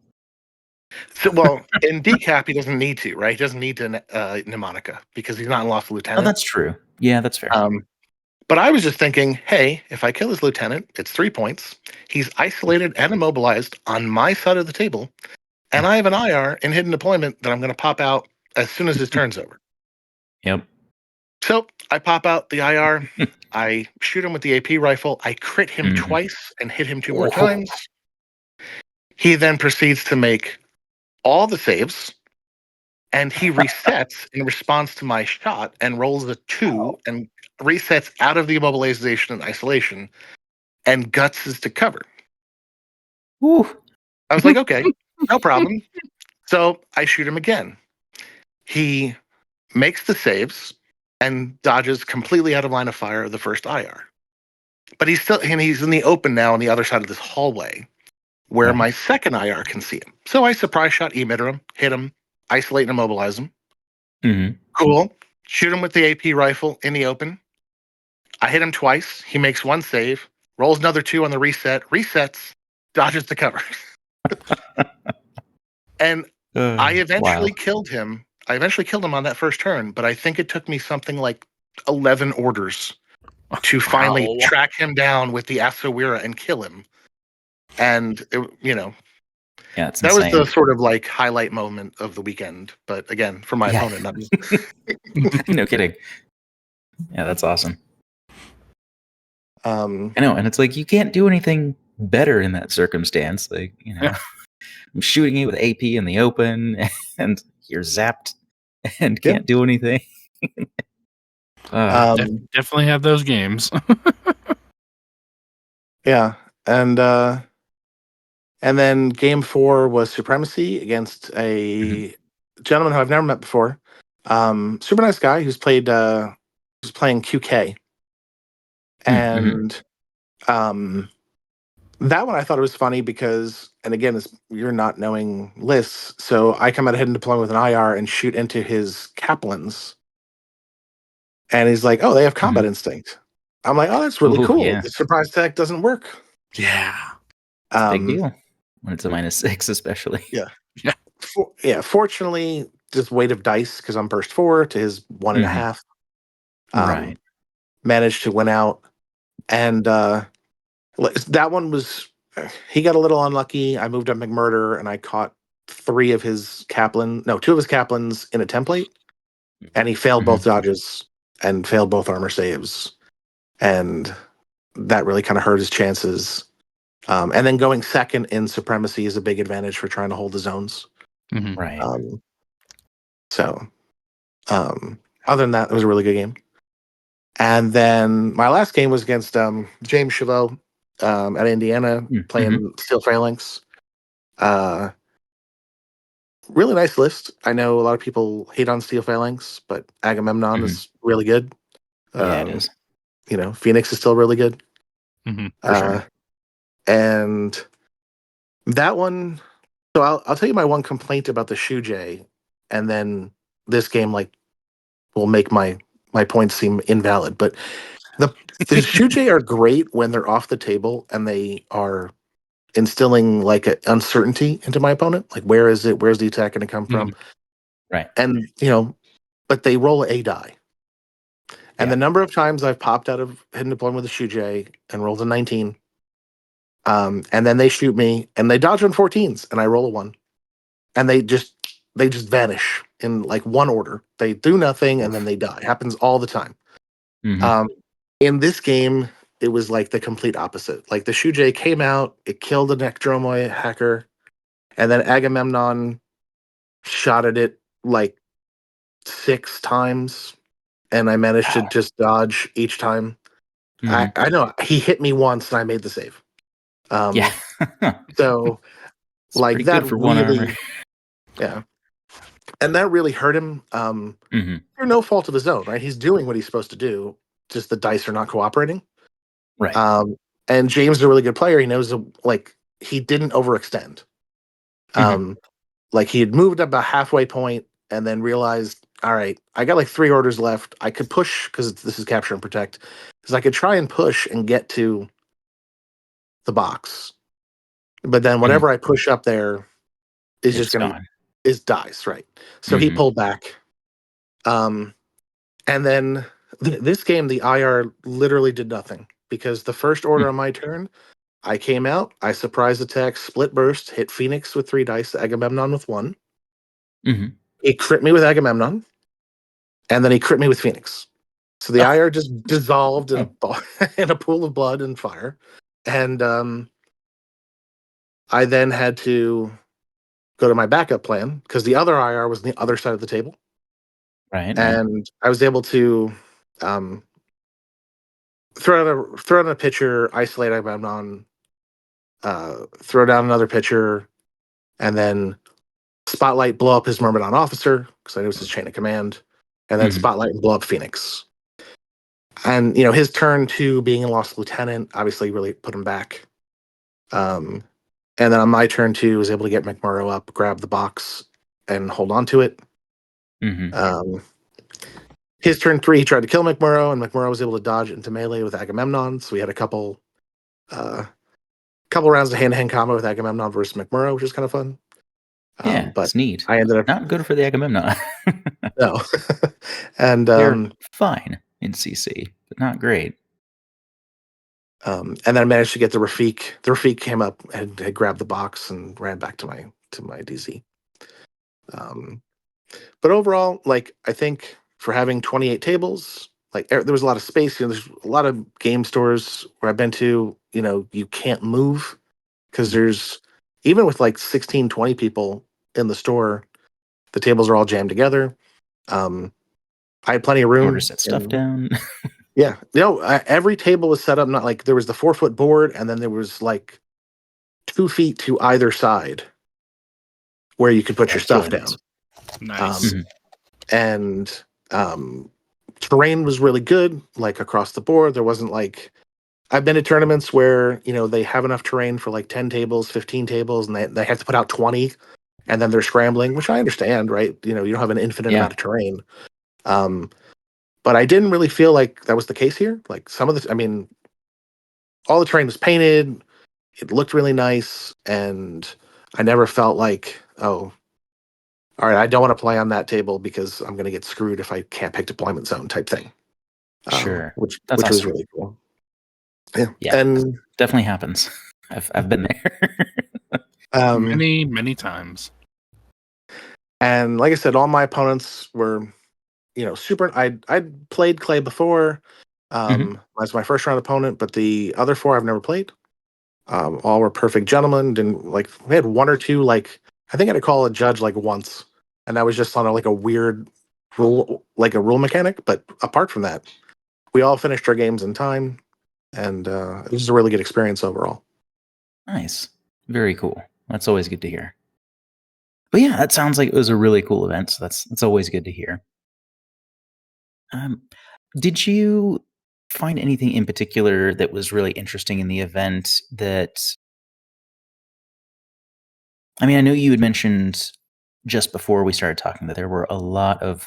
So, well, in decap, he doesn't need to, right? He doesn't need to mnemonica because he's not in lawful Oh, lieutenant. that's true. Yeah, that's fair. But I was just thinking, hey, if I kill his lieutenant, it's 3 points. He's isolated and immobilized on my side of the table, and I have an IR in hidden deployment that I'm going to pop out as soon as his turn's over. Yep. So I pop out the IR. I shoot him with the AP rifle. I crit him Mhm. twice and hit him 2 more Oh. times. He then proceeds to make all the saves, and he resets in response to my shot and rolls a 2 and resets out of the immobilization and isolation and guts is to cover. Woo. I was like, okay, no problem. So I shoot him again. He makes the saves and dodges completely out of line of fire of the first IR. But he's in the open now on the other side of this hallway where Right. my second IR can see him. So I surprise shot emitter him, hit him, isolate and immobilize him. Mhm. Cool. Shoot him with the AP rifle in the open. I hit him twice. He makes 1 save, rolls another 2 on the reset, resets, dodges the cover. And I eventually Wild. killed him. I eventually killed him on that first turn, but I think it took me something like 11 orders to finally Wow. track him down with the Asawira and kill him. And Yeah, it's that was the insane. sort of like highlight moment of the weekend. But again, for my Yeah. opponent, not me. No kidding. Yeah, that's awesome. Um, I know, and it's like you can't do anything better in that circumstance. Like, Yeah. I'm shooting you with AP in the open, and you're zapped and Yeah. can't do anything. Definitely have those games. yeah, and then game 4 was Supremacy against Mhm. a gentleman who I've never met before. Super nice guy who's playing QK. Mhm. And That one I thought it was funny because, and again, you're not knowing lists, so I come out of hidden deployment with an IR and shoot into his Kaplans, and he's like, "Oh, they have combat instinct." I'm like, "Oh, that's really Ooh, cool. yeah. The surprise attack doesn't work." Yeah. It's a big Um, deal when it's a -6, especially. Yeah. Yeah. Fortunately, just weight of dice because I'm burst 4 to his 1.5. Right. Managed to win out, and that one was. He got a little unlucky. I moved up McMurder, and I caught 3 of his Kaplan. No, 2 of his Kaplans in a template, and he failed both dodges and failed both armor saves, and that really kind of hurt his chances. And then going second in supremacy is a big advantage for trying to hold the zones. Mhm. Right. So, other than that, it was a really good game. And then my last game was against James Chavot at Indiana, playing Steel Phalanx. Really nice list. I know a lot of people hate on Steel Phalanx, but Agamemnon is really good. Yeah, it is. Phoenix is still really good. For sure. And that one. So I'll tell you my one complaint about the Shuj, and then this game will make my points seem invalid. But the Shuj are great when they're off the table and they are instilling like an uncertainty into my opponent. Like, where is it? Where's the attack going to come from? Right. And but they roll a die. And Yeah. the number of times I've popped out of hidden deployment with a Shuj and rolled a 19, and then they shoot me and they dodge on 14s and I roll a 1, and they just vanish in like one order. They do nothing and then they die. It happens all the time. In this game, it was like the complete opposite. Like the Shuj came out, it killed the Necdromoy hacker, and then Agamemnon shot at it like 6 times, and I managed to just dodge each time. I know he hit me once and I made the save. Yeah. So It's like pretty that good for one armor. really, yeah, and that really hurt him. For no fault of his own, right? He's doing what he's supposed to do. Just the dice are not cooperating. Right. And James is a really good player. He knows he didn't overextend. Like he had moved up about halfway point and then realized, all right, I got like 3 orders left. I could push because this is capture and protect. Because I could try and push and get to the box, but then whatever I push up there is just going to is dies, right? So he pulled back. And then this game, the IR literally did nothing because the first order on my turn, I came out, I surprise attack, split burst, hit Phoenix with 3 dice, Agamemnon with 1. He crit me with Agamemnon, and then he crit me with Phoenix. So the IR just dissolved in a pool of blood and fire. And I then had to go to my backup plan because the other IR was on the other side of the table. Right. And I was able to throw out a pitcher, isolate Agamemnon, throw down another pitcher, and then spotlight, blow up his Myrmidon officer because I knew it was his chain of command, and then spotlight and blow up Phoenix. And his turn 2 being a lost lieutenant obviously really put him back. And then on my turn 2, was able to get McMurrow up, grab the box, and hold on to it. His turn 3, he tried to kill McMurrow, and McMurrow was able to dodge into melee with Agamemnon. So we had a couple rounds of hand-to-hand combat with Agamemnon versus McMurrow, which is kind of fun. Yeah, but it's neat. I ended up not good for the Agamemnon. no, and they're fine in CC, but not great. And then I managed to get the Rafik. The Rafik came up and had grabbed the box and ran back to my DZ. But overall, like I think for having 28 tables, like there was a lot of space. There's a lot of game stores where I've been to. You can't move because there's even with like 16, 20 people in the store, the tables are all jammed together. I had plenty of room. Order set stuff down. Yeah, every table was set up not like there was the 4-foot board, and then there was like 2 feet to either side where you could put your stuff down. Nice. And terrain was really good, like across the board. There wasn't like I've been to tournaments where, they have enough terrain for like 10 tables, 15 tables, and they have to put out 20, and then they're scrambling, which I understand, right? You don't have an infinite Yeah. amount of terrain. But I didn't really feel like that was the case here. Like all the terrain was painted, it looked really nice, and I never felt like, oh, all right, I don't want to play on that table because I'm going to get screwed if I can't pick deployment zone type thing. Sure. Which That's was awesome. really cool. Yeah, Yeah. and Definitely happens. I've been there. Many, many times. and like I said, all my opponents were, super. I'd played Clay before. As my first round opponent, but the other four I've never played. All were perfect gentlemen. Didn't like we had one or two like I think I had to call a judge like once, and that was just on like a weird rule, like a rule mechanic. But apart from that, we all finished our games in time, and it was a really good experience overall. Nice. Very cool. That's always good to hear. But yeah, that sounds like it was a really cool event. So that's always good to hear. Did you find anything in particular that was really interesting in the event that I know you had mentioned just before we started talking that there were a lot of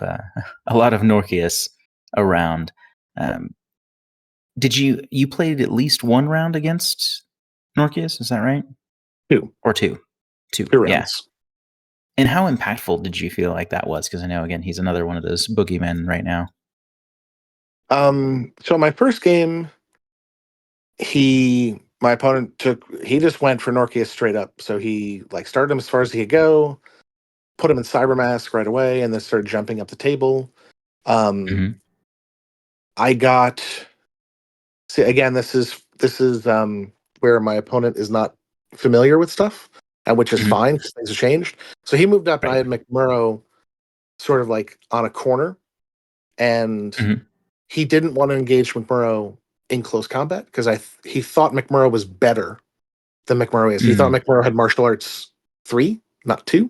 Norkius around. Did you played at least one round against Norkius? Is that right? Two Or two? Two. Yeah. rounds. And how impactful did you feel like that was? Because I know again he's another one of those boogeymen right now. So my first game, my opponent he just went for Norkius straight up. So he like started him as far as he could go, put him in Cyber Mask right away, and then started jumping up the table. Mhm. I got see again. This is where my opponent is not familiar with stuff, and which is Mhm. fine because things have changed. So he moved up, and I Right. had McMurrow sort of like on a corner, and Mhm. he didn't want to engage McMurrow in close combat because he thought McMurrow was better than McMurrow is. He thought Mm. McMurrow had martial arts 3, not 2.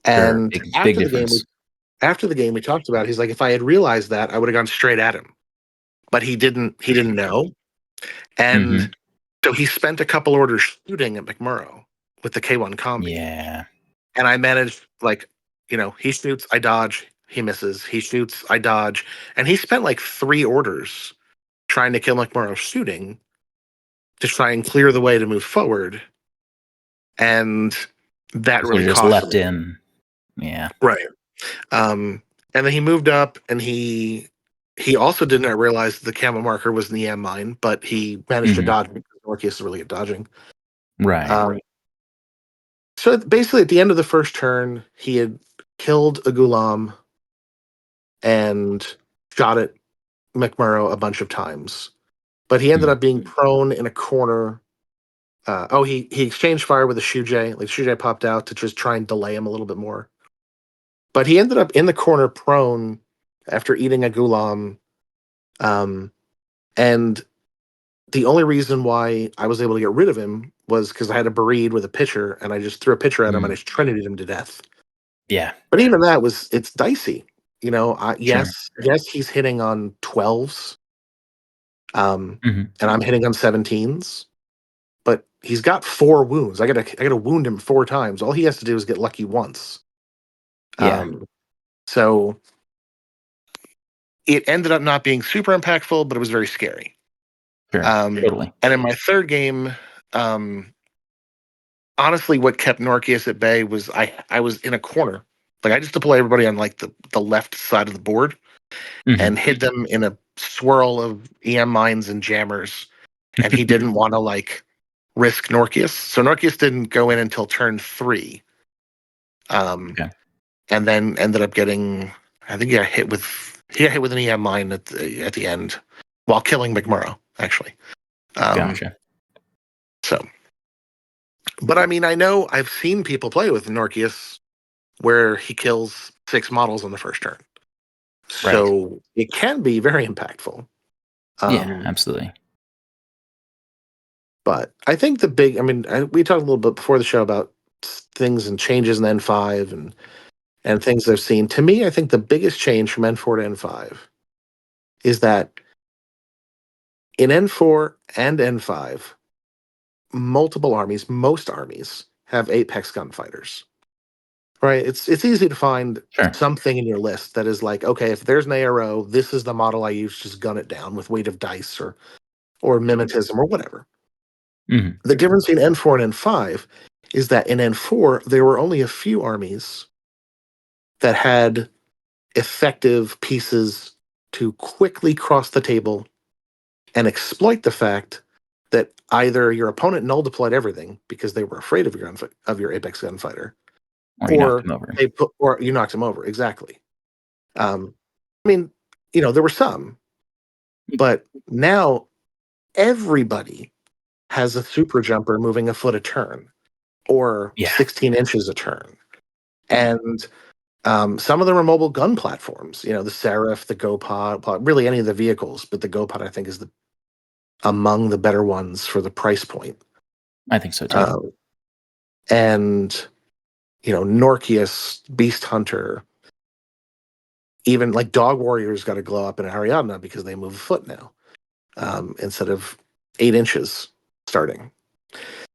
Sure. And Big difference. after the game we talked about, he's like, if I had realized that, I would have gone straight at him. But he didn't. He didn't know, and Mhm. so he spent a couple orders shooting at McMurrow with the K1 combi. Yeah. And I managed like, he shoots, I dodge, he misses. He shoots, I dodge, and he spent like 3 orders trying to kill McMurrow shooting to try and clear the way to move forward, and that So really you just cost leapt him. in. Yeah. Right. And then he moved up, and he also did not realize the camo marker was in the EM mine, but he managed to Mhm. dodge because Orpheus is really good at dodging. Right. So basically, at the end of the first turn, he had killed a Gulam and shot at McMurrow a bunch of times, but he ended Mm. up being prone in a corner. He exchanged fire with a Shujay. Like Shujay popped out to just try and delay him a little bit more. But he ended up in the corner prone after eating a Gulam. Um, and the only reason why I was able to get rid of him was because I had a Bereed with a pitcher, and I just threw a pitcher at him and I Mm. Trinity'd him to death. Yeah. But even that it's dicey. Sure. Yes, he's hitting on 12s, Mhm. and I'm hitting on 17s, but he's got 4 wounds. I gotta wound him 4 times. All he has to do is get lucky once. Yeah. So it ended up not being super impactful, but it was very scary. Sure. Totally. And in my third game, honestly, what kept Norkius at bay was I was in a corner. Like I just deploy everybody on like the left side of the board Mhm. and hid them in a swirl of EM mines and jammers. And he didn't want to like risk Norkius. So Norkius didn't go in until turn 3. Okay. And then ended up getting I think he got hit with an EM mine at the end while killing McMurrow, actually. Gotcha. So but I know I've seen people play with Norkius where he kills 6 models on the first turn. Right. So it can be very impactful. Yeah, Um, absolutely. but I think we talked a little bit before the show about things and changes in N5 and things I've seen. To me, I think the biggest change from N4 to N5 is that In N4 and N5, multiple armies, most armies, have Apex gunfighters. Right? It's easy to find Sure. something in your list that is like, okay, if there's an ARO, this is the model I use, just gun it down with weight of dice or mimetism or whatever. Mhm. The difference between N4 and N5 is that in N4, there were only a few armies that had effective pieces to quickly cross the table and exploit the fact that either your opponent null deployed everything because they were afraid of your Apex gunfighter, Or you knocked or him over. or you knocked him over. Exactly. Um, I mean, there were some, but now everybody has a super jumper moving a foot a turn or Yeah. 16 inches a turn. And some of them are mobile gun platforms. The Seraph, the GoPod, really any of the vehicles, but the GoPod I think is among the better ones for the price point. I think so too. And Norkius, Beast Hunter, even like Dog Warrior's got to glow up in Ariadna because they move a foot now instead of 8 inches starting.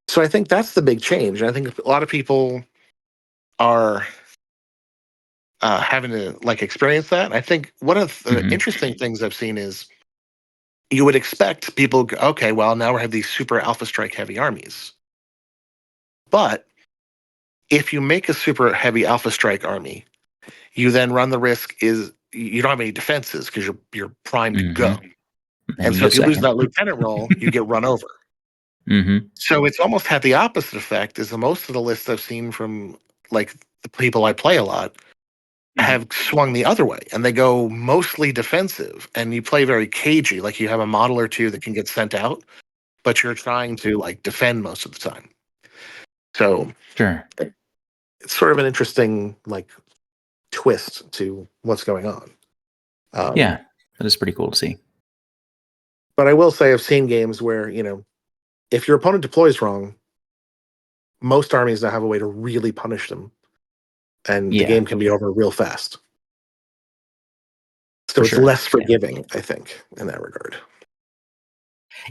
So I think that's the big change. I think a lot of people are having to experience that. I think one of the Mhm. interesting things I've seen is you would expect people, okay, well, now we have these super Alpha Strike heavy armies. But if you make a super heavy Alpha Strike army, you then run the risk is you don't have any defenses because you're primed to go. Mhm. And And you so go if you lose second. that lieutenant role, you get run over. Mhm. So it's almost had the opposite effect as most of the lists I've seen from the people I play a lot have swung the other way and they go mostly defensive and you play very cagey. Like you have a model or two that can get sent out, but you're trying to defend most of the time. So Sure. it's sort of an interesting twist to what's going on. Yeah. That is pretty cool to see. But I will say I've seen games where, if your opponent deploys wrong, most armies now have a way to really punish them. And the Yeah. game can be over real fast. So For it's sure. less forgiving, I think, in that regard.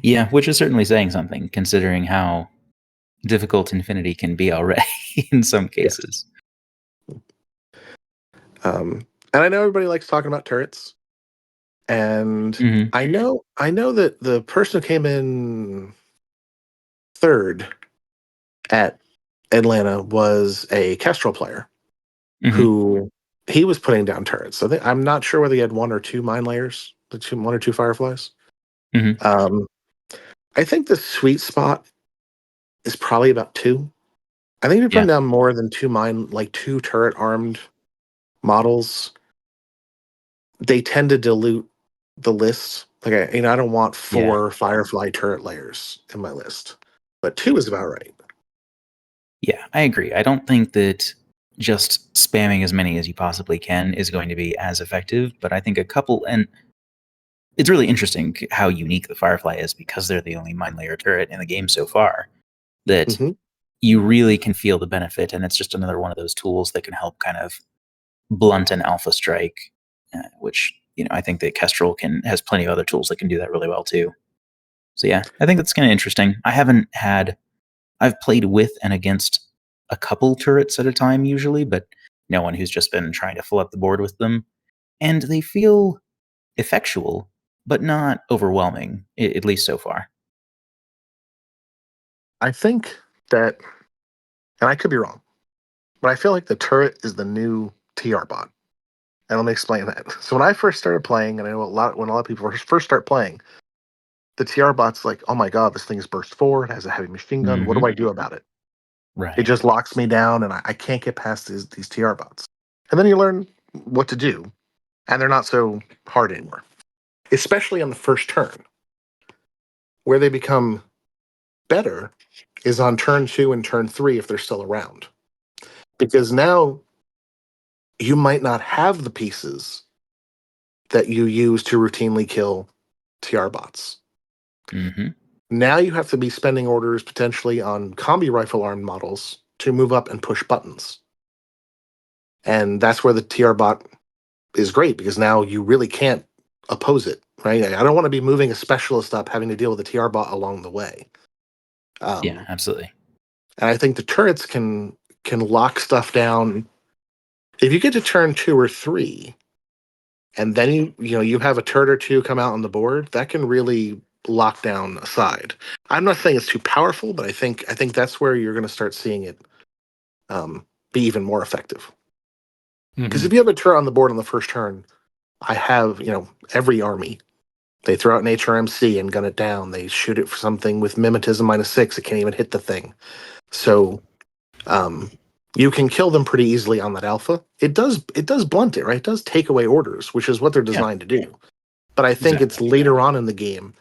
Yeah, which is certainly saying something considering how difficult Infinity can be already in some Yes. cases. And I know everybody likes talking about turrets. And Mhm. I know that the person who came in third at Atlanta was a Kestrel player Mhm. who he was putting down turrets. So I'm not sure whether he had one or two mine layers, one or two fireflies. Mhm. Um, I think the sweet spot is probably about two. I think if you're Yeah. putting down more than two turret armed models, they tend to dilute the list. I don't want Yeah. 4 Firefly turret layers in my list, but 2 is about right. Yeah, I agree. I don't think that just spamming as many as you possibly can is going to be as effective, but I think a couple, and it's really interesting how unique the Firefly is because they're the only mine layer turret in the game so far, that Mhm. you really can feel the benefit, and it's just another one of those tools that can help kind of blunt an alpha strike, which I think that Kestrel has plenty of other tools that can do that really well too. So yeah, I think that's kind of interesting. I've played with and against a couple turrets at a time usually, but no one who's just been trying to fill up the board with them, and they feel effectual, but not overwhelming, at least so far. I think that, and I could be wrong, but I feel like the turret is the new TR bot. And let me explain that. So when I first started playing, and I know when a lot of people first start playing, the TR bot's like, oh my god, this thing's burst 4, it has a heavy machine gun. What do Hmm. I do about it? It Right. just locks me down, and I can't get past these TR bots. And then you learn what to do, and they're not so hard anymore, especially on the first turn. Where they become better is on turn 2 and turn 3 if they're still around. Because now you might not have the pieces that you use to routinely kill TR bots. Hmm. Now you have to be spending orders potentially on combi rifle armed models to move up and push buttons. And that's where the TR bot is great because now you really can't oppose it, right? I don't want to be moving a specialist up, having to deal with a TR bot along the way. Yeah, absolutely. And I think the turrets can lock stuff down. If you get to turn 2 or 3, and then you have a turret or two come out on the board, that can really lock down a side. I'm not saying it's too powerful, but I think that's where you're going to start seeing it be even more effective. Because if you have a turret on the board on the first turn, I have every army. They throw out an HRMC and gun it down. They shoot it for something with mimetism -6. It can't even hit the thing. So you can kill them pretty easily on that alpha. It does blunt it, right? It does take away orders, which is what they're designed to do. But I think it's later on in the game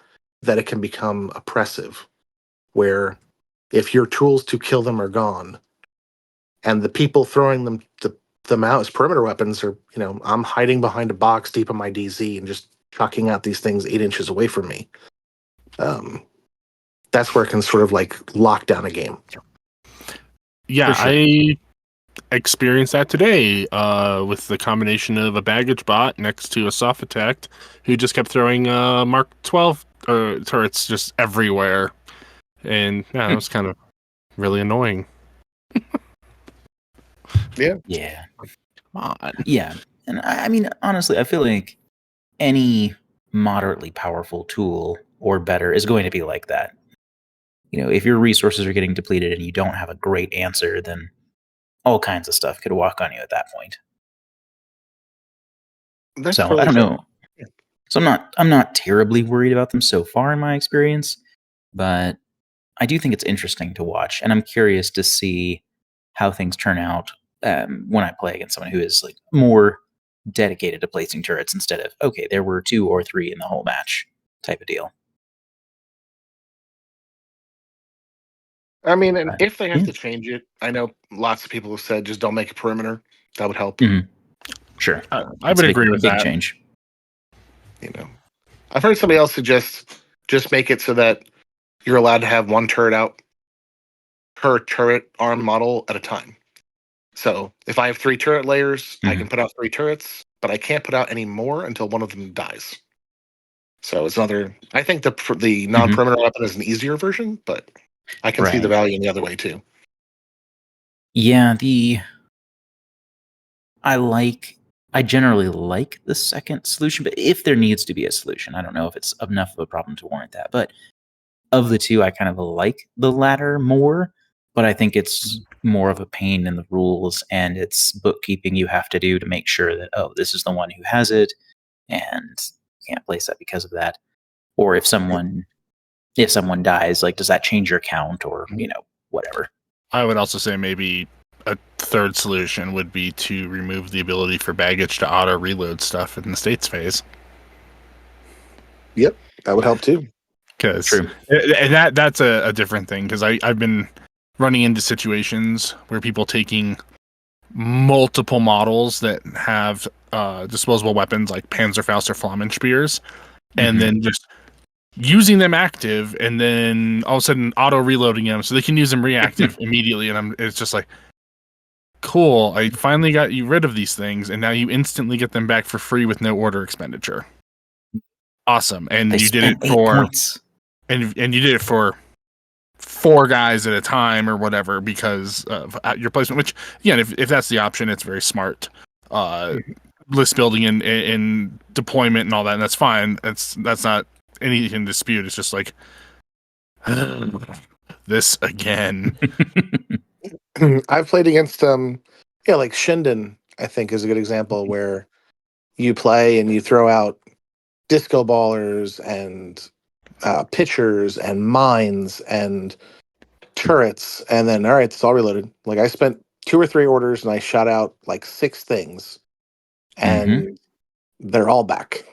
that it can become oppressive, where if your tools to kill them are gone, and the people throwing them out as perimeter weapons are, I'm hiding behind a box deep in my DZ and just chucking out these things 8 inches away from me. That's where it can sort of like lock down a game. Yeah, For sure. I experienced that today with the combination of a baggage bot next to a soft attack who just kept throwing Mark 12 turrets just everywhere. And yeah, that was kind of really annoying. Yeah. Come on. Yeah. And I mean, honestly, I feel like any moderately powerful tool or better is going to be like that. If your resources are getting depleted and you don't have a great answer, then all kinds of stuff could walk on you at that point. That's So totally I don't fair. know. So I'm not terribly worried about them so far in my experience, but I do think it's interesting to watch, and I'm curious to see how things turn out when I play against someone who is like more dedicated to placing turrets instead of, okay, there were 2 or 3 in the whole match type of deal. I mean, and if they have Yeah. to change it, I know lots of people have said just don't make a perimeter. That would help. Sure. I would agree with big that. change. I've heard somebody else suggest just make it so that you're allowed to have 1 turret out per turret arm model at a time. So if I have 3 turret layers, I can put out 3 turrets, but I can't put out any more until one of them dies. So it's another. I think the non-perimeter weapon is an easier version, but I can see the value in the other way too. Yeah, I generally like the second solution, but if there needs to be a solution, I don't know if it's enough of a problem to warrant that. But of the two, I kind of like the latter more, but I think it's more of a pain in the rules, and it's bookkeeping you have to do to make sure that, oh, this is the one who has it, and can't place that because of that. Or if someone dies, like, does that change your count, or whatever. I would also say maybe a third solution would be to remove the ability for baggage to auto reload stuff in the states phase. Yep, that would help too. And that's a different thing, because I've been running into situations where people taking multiple models that have disposable weapons like Panzerfaust or Flammenspiers, and then just using them active, and then all of a sudden auto reloading them so they can use them reactive immediately. And it's just like, cool, I finally got you rid of these things, and now you instantly get them back for free with no order expenditure. Awesome. And you did it for 8 points. And you did it for 4 guys at a time or whatever because of your placement. Which, again, if that's the option, it's very smart. List building and deployment and all that, and that's fine. That's not anything to dispute. It's just like this again. I've played against like Shinden, I think, is a good example where you play and you throw out disco ballers and pitchers and mines and turrets, and then all right, it's all reloaded. Like I spent 2 or 3 orders and I shot out like 6 things, and they're all back.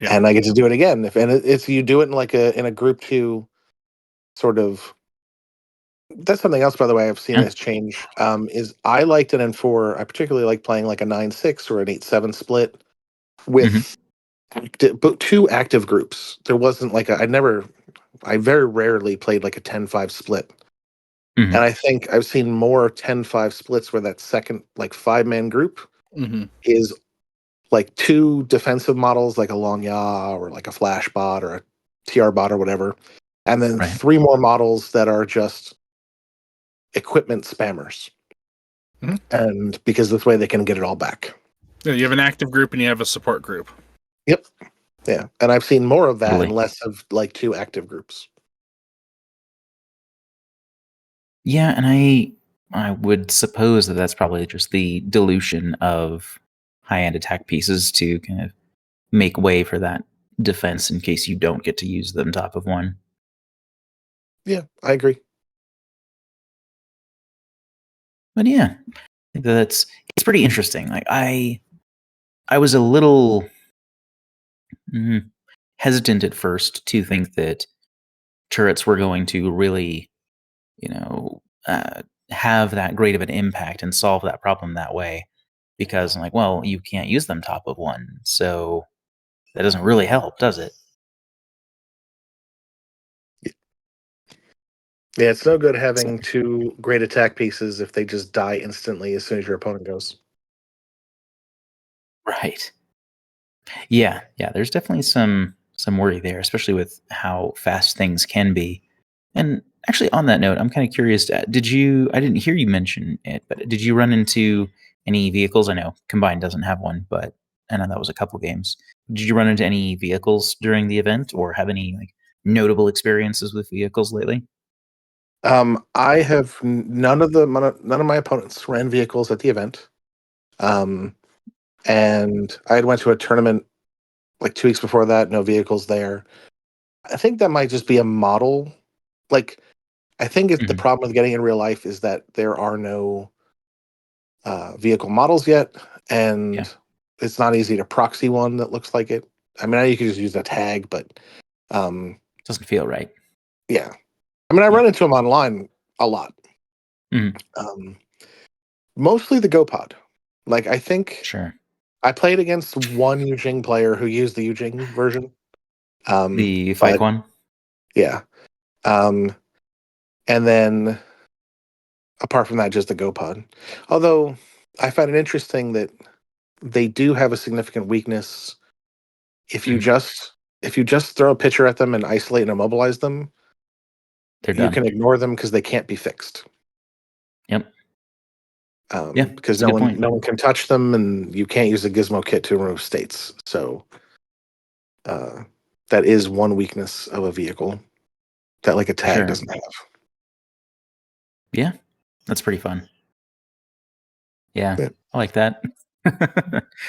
Yeah. And I get to do it again. If you do it in like in a group 2 sort of. That's something else, by the way, I've seen this change. Is I liked an N4. I particularly like playing like a 9-6 or an 8-7 split with but 2 active groups. There wasn't like I very rarely played like a 10-5 split. And I think I've seen more 10-5 splits where that second like 5-man group is like 2 defensive models, like a Long Ya or like a Flash bot or a TR bot or whatever, and then Right. 3 more models that are just equipment spammers. Mhm. And because this way they can get it all back. Yeah, you have an active group and you have a support group. Yep. Yeah. And I've seen more of that Totally. and less of like 2 active groups. Yeah, and I would suppose that that's probably just the dilution of high-end attack pieces to kind of make way for that defense in case you don't get to use them top of one. Yeah, I agree. But yeah, I think that's it's pretty interesting. Like I was a little hesitant at first to think that turrets were going to really, you know, have that great of an impact and solve that problem that way. Because I'm like, well, you can't use them top of one, so that doesn't really help, does it? Yeah, it's no good So, having 2 great attack pieces if they just die instantly as soon as your opponent goes. right. Yeah, yeah. There's definitely some worry there, especially with how fast things can be. And actually, on that note, I'm kind of curious. Did you? I didn't hear you mention it, but did you run into any vehicles? I know Combined doesn't have one, but I know that was a couple games. Did you run into any vehicles during the event, or have any like notable experiences with vehicles lately? I have none of my opponents ran vehicles at the event. Um, and I had went to a tournament like 2 weeks before that, no vehicles there. I think that might just be a model. Like, I think the Hmm. problem with getting in real life is that there are no vehicle models yet, Yeah, and it's not easy to proxy one that looks like it. I mean, you could just use a tag, but um, doesn't feel right. yeah. I mean, I Yeah. run into them online a lot. Hmm. Um, Mostly the GoPod. Like, I think Sure. I played against one Yujing player who used the Yujing version. The Fike But one. yeah. Um, and then apart from that, just the GoPod. Although I find it interesting that they do have a significant weakness. If you Hmm. just if you just throw a pitcher at them and isolate and immobilize them, They're you done. can ignore them because they can't be fixed. Yep. Yeah, Because that's a good point. no one can touch them, and you can't use a gizmo kit to remove states. So uh, that is one weakness of a vehicle that like a For tag sure. doesn't have. Yeah, that's pretty fun. Yeah, Yeah. I like that.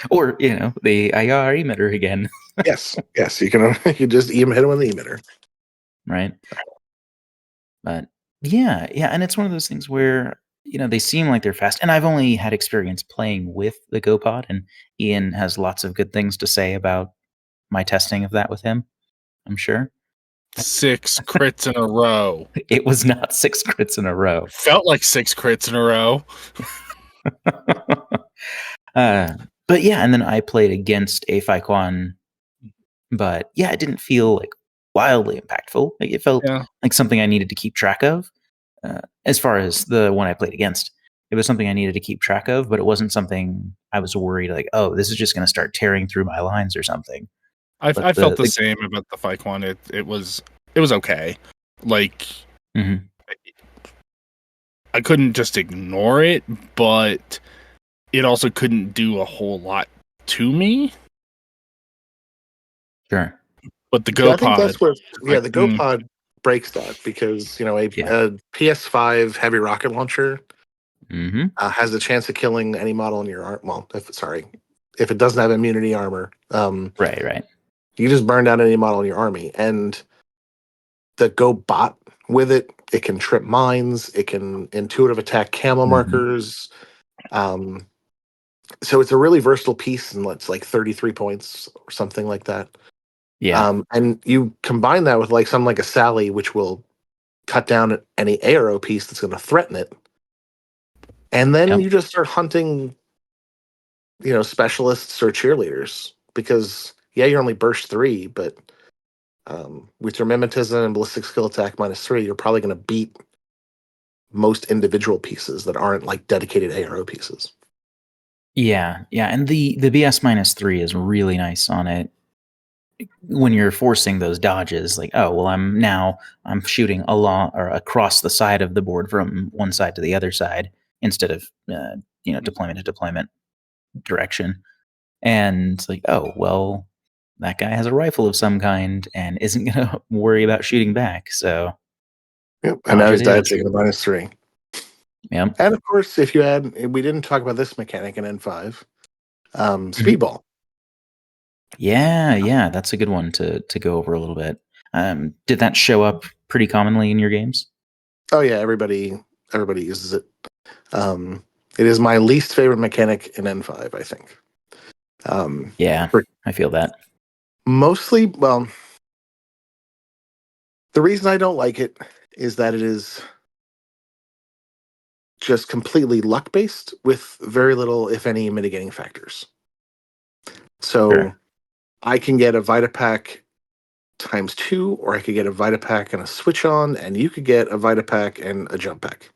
Or, the IR emitter again, Yes, yes, you can you just hit him with the emitter. right? But yeah, yeah, and it's one of those things where, they seem like they're fast. And I've only had experience playing with the GoPod, and Ian has lots of good things to say about my testing of that with him, I'm sure. 6 crits in a row. It was not 6 crits in a row. Felt like 6 crits in a row. uh, but yeah, and then I played against a Faikwan, but yeah, it didn't feel like wildly impactful. Like it felt Yeah. like something I needed to keep track of. As far as the one I played against, it was something I needed to keep track of, but it wasn't something I was worried like, oh, this is just going to start tearing through my lines or something. I But felt the, the the same about the Fike one. It was okay. Like, Mhm, I couldn't just ignore it, but it also couldn't do a whole lot to me. sure, But the Yeah, I think GoPod, that's where like, the GoPod breaks that because yeah, a PS5 heavy rocket launcher hmm, has a chance of killing any model in your arm. Well, if it doesn't have immunity armor, right, right, you just burn down any model in your army. And the Go bot with it, it can trip mines, it can intuitive attack camo hmm, markers. Um, so it's a really versatile piece, and it's like 33 points or something like that. yeah, And you combine that with like something like a Sally, which will cut down any ARO piece that's going to threaten it, and then yep, you just start hunting, specialists or cheerleaders because yeah, you're only burst 3, but with your mimetism and ballistic skill attack -3, you're probably going to beat most individual pieces that aren't like dedicated ARO pieces. Yeah, and the BS -3 is really nice on it when you're forcing those dodges. Like, oh well, I'm shooting along or across the side of the board from one side to the other side instead of deployment to deployment direction. And like, oh well, that guy has a rifle of some kind and isn't going to worry about shooting back. So Yep. And now dodge he's it is. dodging the -3. Yep. And of course, if you add, we didn't talk about this mechanic in N5, Mhm. speedball. Yeah, that's a good one to go over a little bit. Did that show up pretty commonly in your games? Oh yeah, everybody uses it. It is my least favorite mechanic in N5, I think. Yeah, For I feel that. mostly, well, the reason I don't like it is that it is just completely luck based with very little, if any, mitigating factors. So Sure. I can get a Vitapack ×2, or I could get a Vitapack and a switch on, and you could get a Vitapack and a jump pack.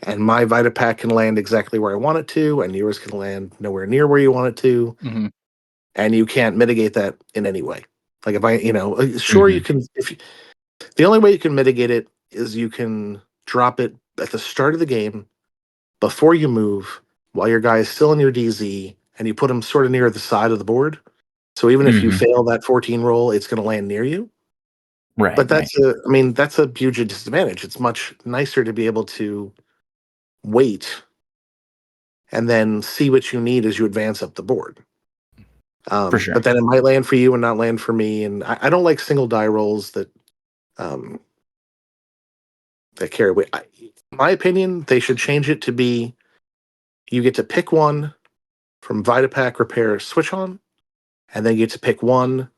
And my Vitapack can land exactly where I want it to, and yours can land nowhere near where you want it to, and you can't mitigate that in any way. Like if sure you can. The only way you can mitigate it is you can drop it at the start of the game before you move, while your guy is still in your DZ, and you put him sort of near the side of the board. So even if you fail that 14 roll, it's going to land near you. But Right. that's a huge disadvantage. It's much nicer to be able to wait and then see what you need as you advance up the board. For sure. But then it might land for you and not land for me. And I don't like single die rolls that that carry weight. My opinion, they should change it to be you get to pick one from Vitapack, Repair, Switch On, and then you get to pick one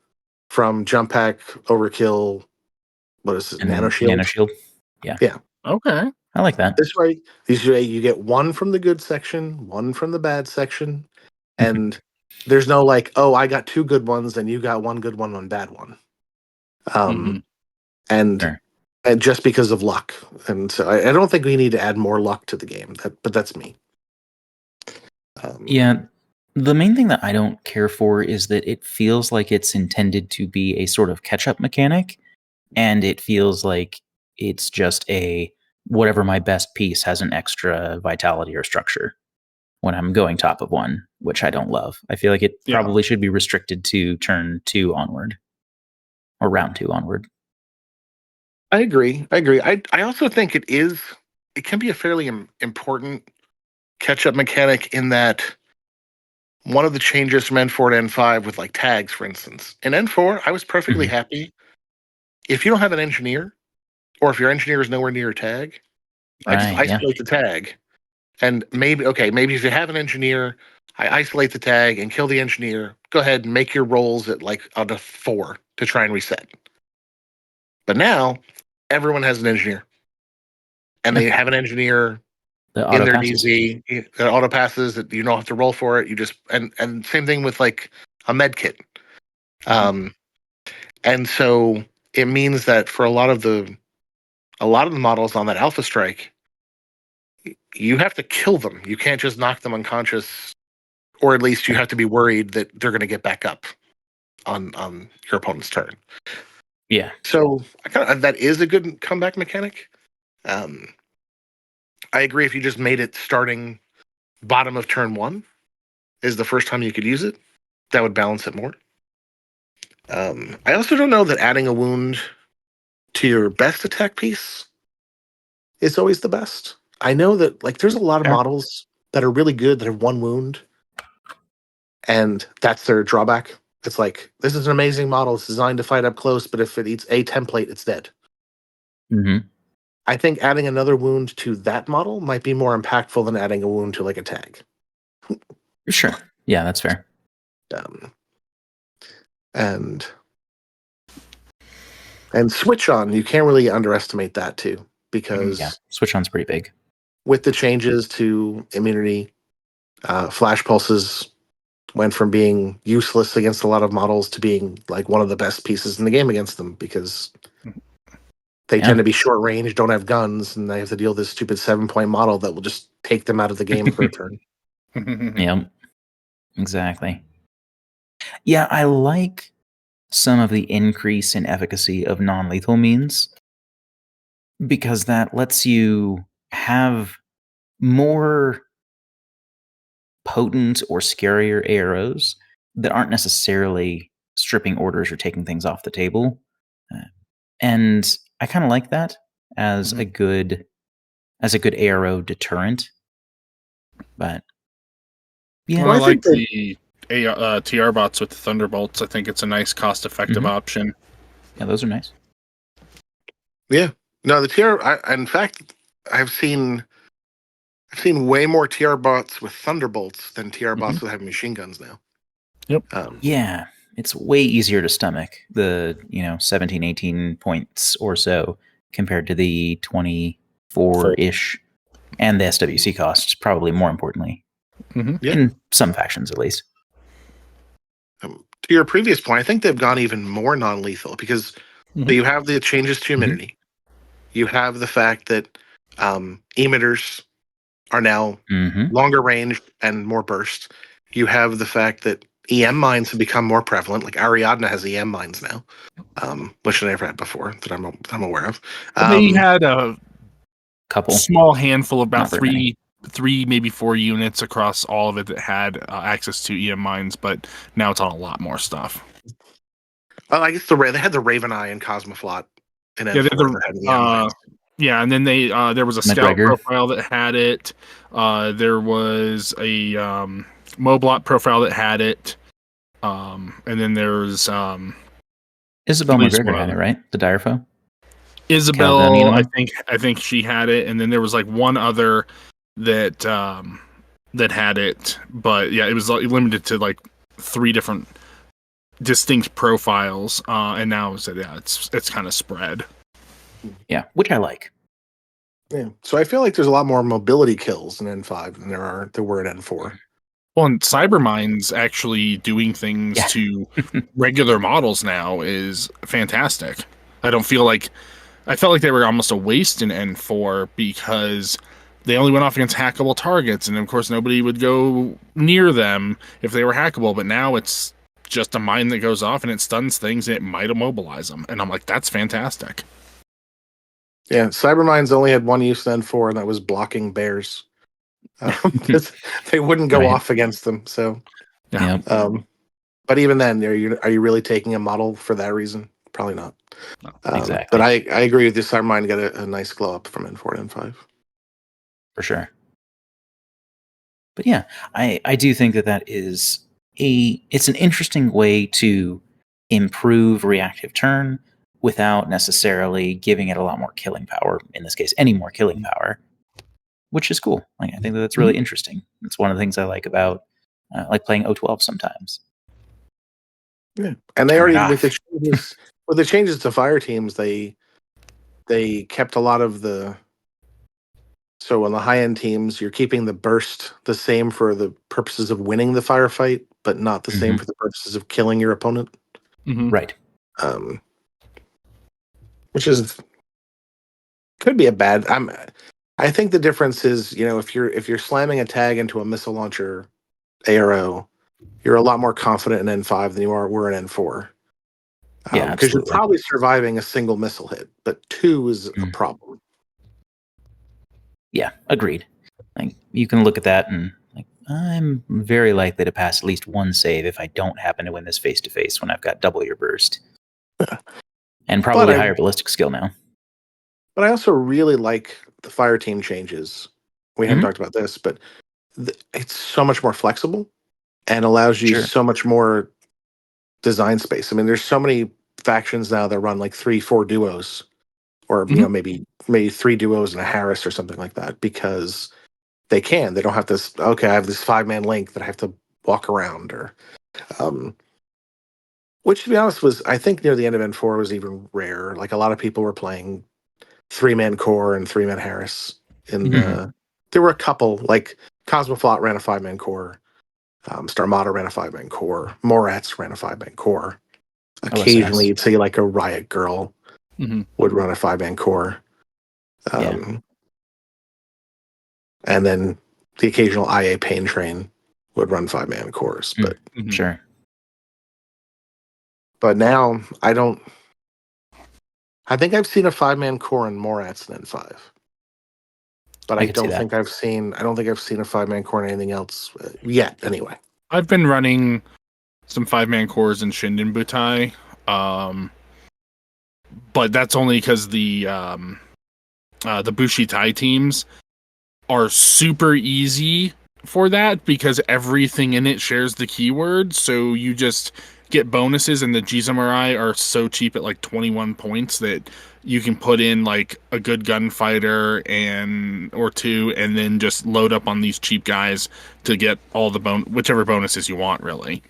from Jump Pack, Overkill. What is it? Nano And Shield. Nano Shield. Yeah. Okay. I like that. This way, you get one from the good section, one from the bad section, and there's no like, oh, I got two good ones and you got one good one bad one. And Sure. and just because of luck. And so I don't think we need to add more luck to the game. But that's me. Yeah. The main thing that I don't care for is that it feels like it's intended to be a sort of catch up mechanic. And it feels like it's just a whatever my best piece has an extra vitality or structure when I'm going top of one, which I don't love. I feel like it probably should be restricted to turn 2 onward or round 2 onward. I agree. I also think it can be a fairly important catch-up mechanic in that one of the changes from N4 to N5 with like tags, for instance. In N4, I was perfectly happy. If you don't have an engineer, or if your engineer is nowhere near your tag, I just isolate the tag. And maybe if you have an engineer, I isolate the tag and kill the engineer. Go ahead and make your rolls at like on a 4 to try and reset. But now everyone has an engineer. And they have an engineer in their DZ. It auto passes that you don't have to roll for it. You just and same thing with like a med kit. And so it means that for a lot of the models on that Alpha Strike, you have to kill them. You can't just knock them unconscious, or at least you have to be worried that they're going to get back up on your opponent's turn. Yeah. So that is a good comeback mechanic. I agree. If you just made it starting bottom of turn 1 is the first time you could use it, that would balance it more. I also don't know that adding a wound to your best attack piece is always the best. I know that like there's a lot of models that are really good that have one wound, and that's their drawback. It's like, this is an amazing model. It's designed to fight up close, but if it eats a template, it's dead. I think adding another wound to that model might be more impactful than adding a wound to like a tag. Sure. Yeah, that's fair. And switch on, you can't really underestimate that too, because switch on's pretty big. With the changes to immunity, flash pulses went from being useless against a lot of models to being like one of the best pieces in the game against them, because they tend to be short range, don't have guns, and they have to deal with this stupid 7-point model that will just take them out of the game for a turn. Yep, exactly. Yeah, I like some of the increase in efficacy of non-lethal means because that lets you have more potent or scarier arrows that aren't necessarily stripping orders or taking things off the table. Uh, and I kind of like that as Mhm. a good arrow deterrent. But yeah, Well, I Well, I like think that the TR bots with the Thunderbolts. I think it's a nice, cost-effective Mhm. option. yeah, those are nice. yeah, no, the TR. In fact, I've seen way more TR bots with Thunderbolts than TR Mhm. bots with heavy machine guns now. Yep. Yeah, it's way easier to stomach the 17, 18 points or so compared to the 24-ish, and the SWC costs probably more importantly Mm-hmm. Yeah. in some factions at least. To your previous point, I think they've gone even more non-lethal because Mhm. you have the changes to humidity. You have the fact that emitters are now Mm-hmm. longer range and more burst. You have the fact that EM mines have become more prevalent. Like Ariadna has EM mines now, which I never had before that I'm aware of. They had a Couple, small handful, about not very many. three, maybe 4 units across all of it that had access to EM mines, but now it's on a lot more stuff. I guess they had the Raven Eye and Cosmoflot in Yeah, N4 that had EM mines. yeah, and then there was a scout McGregor. profile that had it. There was a Moblot profile that had it. And then there's Isabel at least one McGregor had it, other. right? The Direfo? Isabel, Caledonian one? I think she had it, and then there was like one other that that had it, but yeah, it was like limited to like 3 different distinct profiles, and now it's kind of spread. Yeah, which I like. Yeah. So I feel like there's a lot more mobility kills in N5 than there were in N4. Well, and Cybermine's actually doing things Yeah. to regular models now is fantastic. I don't feel like I felt like they were almost a waste in N4 because they only went off against hackable targets, and of course nobody would go near them if they were hackable. But now it's just a mine that goes off and it stuns things and it might immobilize them. And I'm like, that's fantastic. Yeah, Cybermines only had one use in N4, and that was blocking bears. 'Cause they wouldn't go Right. off against them. So, Yeah. Yep. but even then, are you really taking a model for that reason? Probably not. No, Exactly. But I agree with you. Cybermine got a nice glow up from N4 to N5. For sure. But yeah, I do think that is it's an interesting way to improve reactive turn without necessarily giving it a lot more killing power. In this case, any more killing power, which is cool. Like I think that's really interesting. It's one of the things I like about like playing O12 sometimes. Yeah, and they Turn it already off. with the changes to fire teams, they kept a lot of the. So on the high end teams, you're keeping the burst the same for the purposes of winning the firefight, but not the same Mhm. for the purposes of killing your opponent. Mm-hmm. Right. Um, which is could be a bad. I think the difference is, if you're slamming a tag into a missile launcher ARO, you're a lot more confident in N5 than were in N4. Yeah, Because you're absolutely. probably surviving a single missile hit, but 2 is a Mm. problem. Yeah, agreed. Like you can look at that and like I'm very likely to pass at least one save if I don't happen to win this face to face when I've got double your burst. And But probably higher ballistic skill now. but I also really like the fire team changes. We haven't Mhm. talked about this, but it's so much more flexible and allows you Sure. so much more design space. I mean, there's so many factions now that run like 3-4 duos, or Mhm. maybe 3 duos and a Harris or something like that, because they can. They don't have this. Okay, I have this 5-man link that I have to walk around, or which, to be honest, was, I think, near the end of N4 was even rare. Like a lot of people were playing 3-man core and 3-man Harris. Mhm. There were a couple, like Cosmoflot ran a 5-man core, Starmada ran a 5-man core, Morats ran a 5-man core. Occasionally, OSS. you'd see like a Riot Girl Mm-hmm. would run a 5-man core. Yeah. And then the occasional IA Pain Train would run 5-man cores, Mm. but Sure. but now I don't. I think I've seen a 5-man core in more Morats than 5. But I I could see don't that. think I've seen. I don't think I've seen a 5-man core in anything else yet. Anyway, I've been running some 5-man cores in Shinden Butai, but that's only because the Bushi Tai teams are super easy for that because everything in it shares the keyword. So you just get bonuses, and the Jizumarai are so cheap at like 21 points that you can put in like a good gunfighter or two, and then just load up on these cheap guys to get all the whichever bonuses you want, really.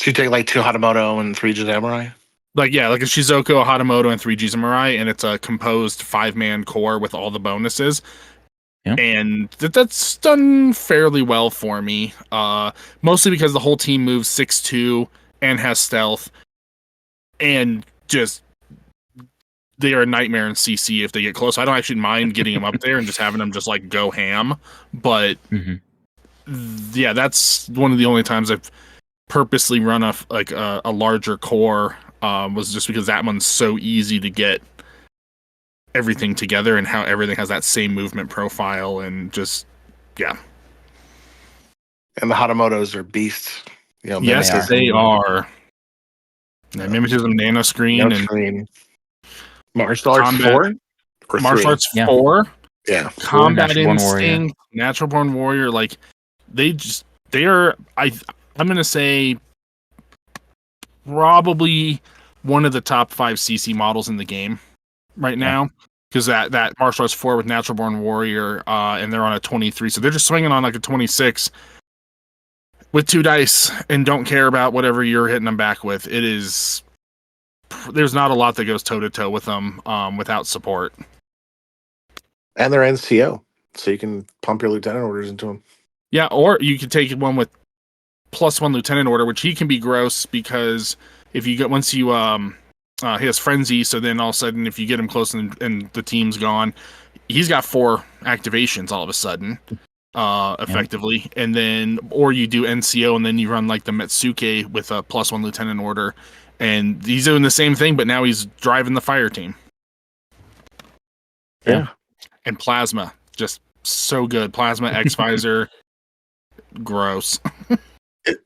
so you take like 2 Hatamoto and 3 Jizumarai. Like a Shizuko, a Hatamoto, and 3 Jizumarai, and it's a composed 5-man core with all the bonuses. Yeah. And that's done fairly well for me. Mostly because the whole team moves 6'2" and has stealth, and just they are a nightmare in CC if they get close. I don't actually mind getting them up there and just having them just like go ham. But yeah, that's one of the only times I've purposely run a larger core. Was just because that one's so easy to get everything together, and how everything has that same movement profile, and just yeah. And the Hatamotos are beasts. Yes, they are. Yeah, Mimetism, Nano Screen, and Screen. Martial Arts Combat 4 or Martial 3? Arts Yeah. 4. Yeah. Combat Natural Born Warrior. Instinct, Natural Born Warrior. Like they are. I'm gonna say probably one of the top 5 CC models in the game right now. Because that Martial Arts 4 with Natural Born Warrior, and they're on a 23, so they're just swinging on like a 26 with 2 dice and don't care about whatever you're hitting them back with. It is. There's not a lot that goes toe to toe with them without support. And they're NCO, so you can pump your lieutenant orders into them. Yeah, or you could take one with +1 lieutenant order, which he can be gross because if you get he has frenzy, so then all of a sudden if you get him close and the team's gone, he's got 4 activations all of a sudden, effectively. And then or you do NCO and then you run like the Metsuke with a +1 lieutenant order, and he's doing the same thing, but now he's driving the fire team. Yeah. And Plasma, just so good. Plasma X Visor, gross.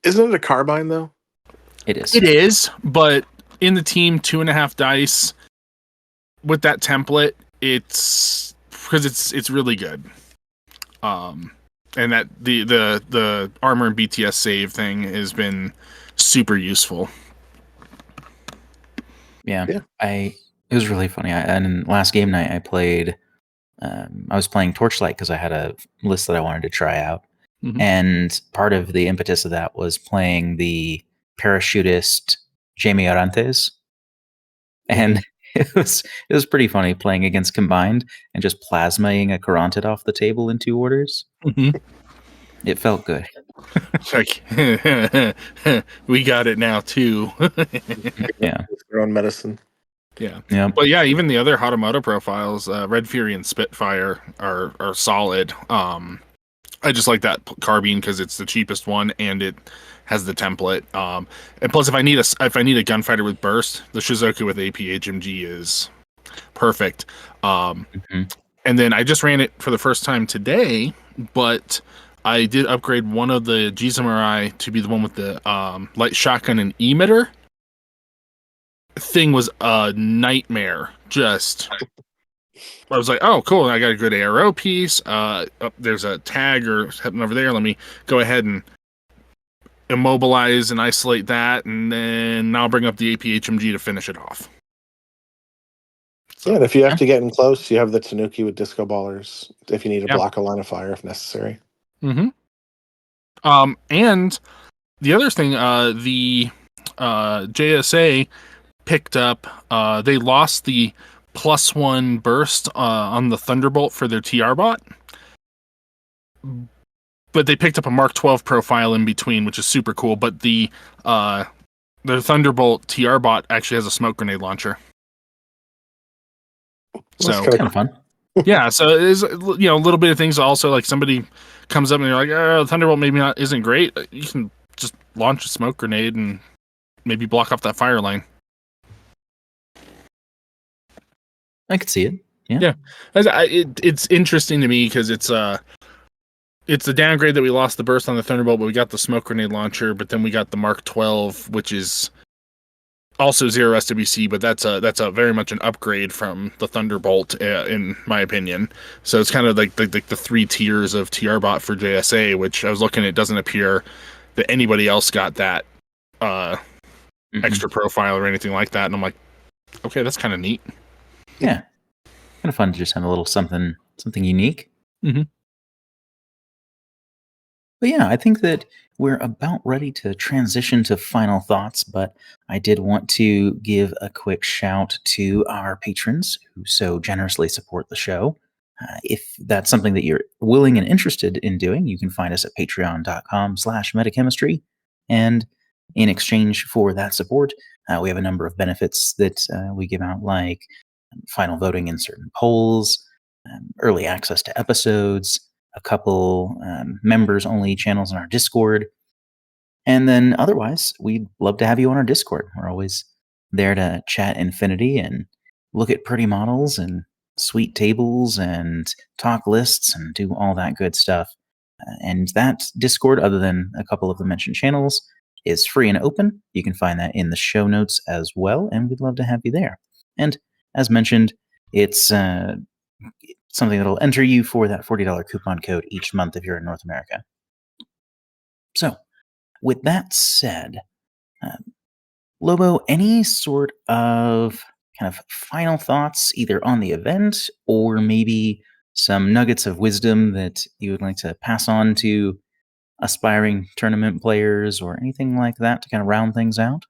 Isn't it a carbine though? It is. It is, but in the team 2.5 dice with that template, it's because it's really good. And that the armor and BTS save thing has been super useful. Yeah. It was really funny. And last game night I played. I was playing Torchlight because I had a list that I wanted to try out, and part of the impetus of that was playing the parachutist Jamie Arantes, and it was pretty funny playing against Combined and just plasmaing a Carantid off the table in 2 orders. It felt good. It's like we got it now too. Yeah. It's their own medicine. Yeah. But yeah, even the other Hatamoto profiles, Red Fury and Spitfire are solid. I just like that carbine because it's the cheapest one and it has the template. And plus, if I need a gunfighter with burst, the Shizuku with AP HMG is perfect. And then I just ran it for the first time today, but I did upgrade one of the Jizumarai to be the one with the light shotgun and emitter. Thing was a nightmare. Just I was like, oh cool, I got a good ARO piece. There's a tag or something over there. Let me go ahead and immobilize and isolate that, and then I'll bring up the APHMG to finish it off. So, yeah, and if you have to get in close, you have the Tanuki with disco ballers if you need to block a line of fire if necessary. And the other thing, the JSA picked up, they lost the +1 burst on the Thunderbolt for their TR bot, but they picked up a Mark 12 profile in between, which is super cool. But the Thunderbolt TR bot actually has a smoke grenade launcher. So kind of fun. Yeah, so it is, a little bit of things. Also, like somebody comes up and you're like, "Oh, Thunderbolt maybe not isn't great." You can just launch a smoke grenade and maybe block off that fire line. I could see it. Yeah. Yeah, it's interesting to me because it's a downgrade that we lost the burst on the Thunderbolt, but we got the smoke grenade launcher. But then we got the Mark 12, which is also 0 SWC, but that's a very much an upgrade from the Thunderbolt, in my opinion. So it's kind of like the 3 tiers of TR bot for JSA, which I was looking at. It doesn't appear that anybody else got that extra profile or anything like that, and I'm like, okay, that's kind of neat. Yeah, kind of fun to just have a little something unique. Mm-hmm. But yeah, I think that we're about ready to transition to final thoughts, but I did want to give a quick shout to our patrons who so generously support the show. If that's something that you're willing and interested in doing, you can find us at patreon.com/metachemistry. And in exchange for that support, we have a number of benefits that we give out, like final voting in certain polls, early access to episodes, a couple members-only channels in our Discord. And then otherwise, we'd love to have you on our Discord. We're always there to chat infinity and look at pretty models and sweet tables and talk lists and do all that good stuff. And that Discord, other than a couple of the mentioned channels, is free and open. You can find that in the show notes as well, and we'd love to have you there. And as mentioned, it's something that'll enter you for that $40 coupon code each month if you're in North America. So, with that said, Lobo, any sort of kind of final thoughts either on the event or maybe some nuggets of wisdom that you would like to pass on to aspiring tournament players or anything like that to kind of round things out?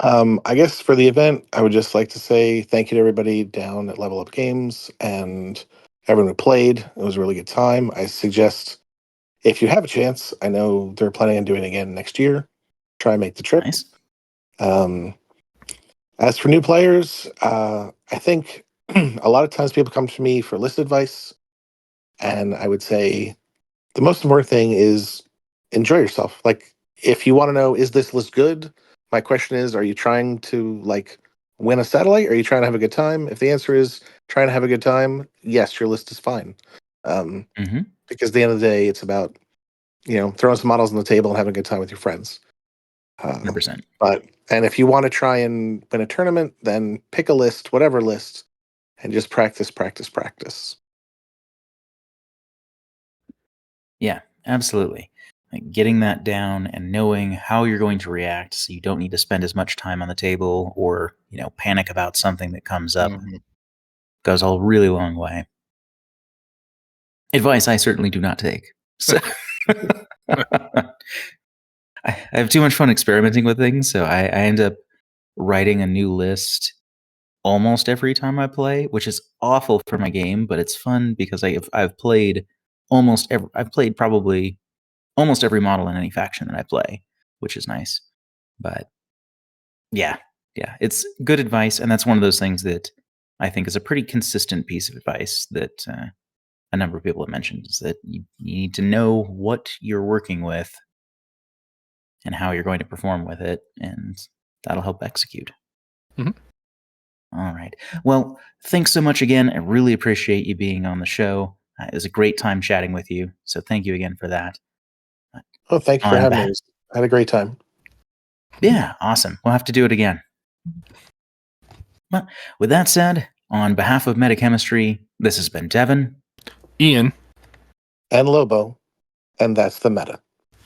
I guess for the event, I would just like to say thank you to everybody down at Level Up Games and everyone who played. It was a really good time. I suggest if you have a chance, I know they're planning on doing it again next year, try and make the trip. Nice. As for new players, I think a lot of times people come to me for list advice, and I would say the most important thing is enjoy yourself. Like, if you want to know, is this list good? My question is, are you trying to win a satellite? Or are you trying to have a good time? If the answer is trying to have a good time, yes, your list is fine. Because at the end of the day, it's about throwing some models on the table and having a good time with your friends. 100%. And if you want to try and win a tournament, then pick a list, whatever list, and just practice. Yeah, absolutely. Like getting that down and knowing how you're going to react so you don't need to spend as much time on the table or, panic about something that comes up goes a really long way. Advice I certainly do not take. So I have too much fun experimenting with things, so I end up writing a new list almost every time I play, which is awful for my game, but it's fun because I've played probably almost every model in any faction that I play, which is nice. But yeah, it's good advice, and that's one of those things that I think is a pretty consistent piece of advice that a number of people have mentioned, is that you need to know what you're working with and how you're going to perform with it, and that'll help execute. Mm-hmm. All right. Well, thanks so much again. I really appreciate you being on the show. It was a great time chatting with you, so thank you again for that. Oh, thank you for having me. I had a great time. Yeah, awesome. We'll have to do it again. But with that said, on behalf of Metachemistry, this has been Devin, Ian, and Lobo, and that's the meta.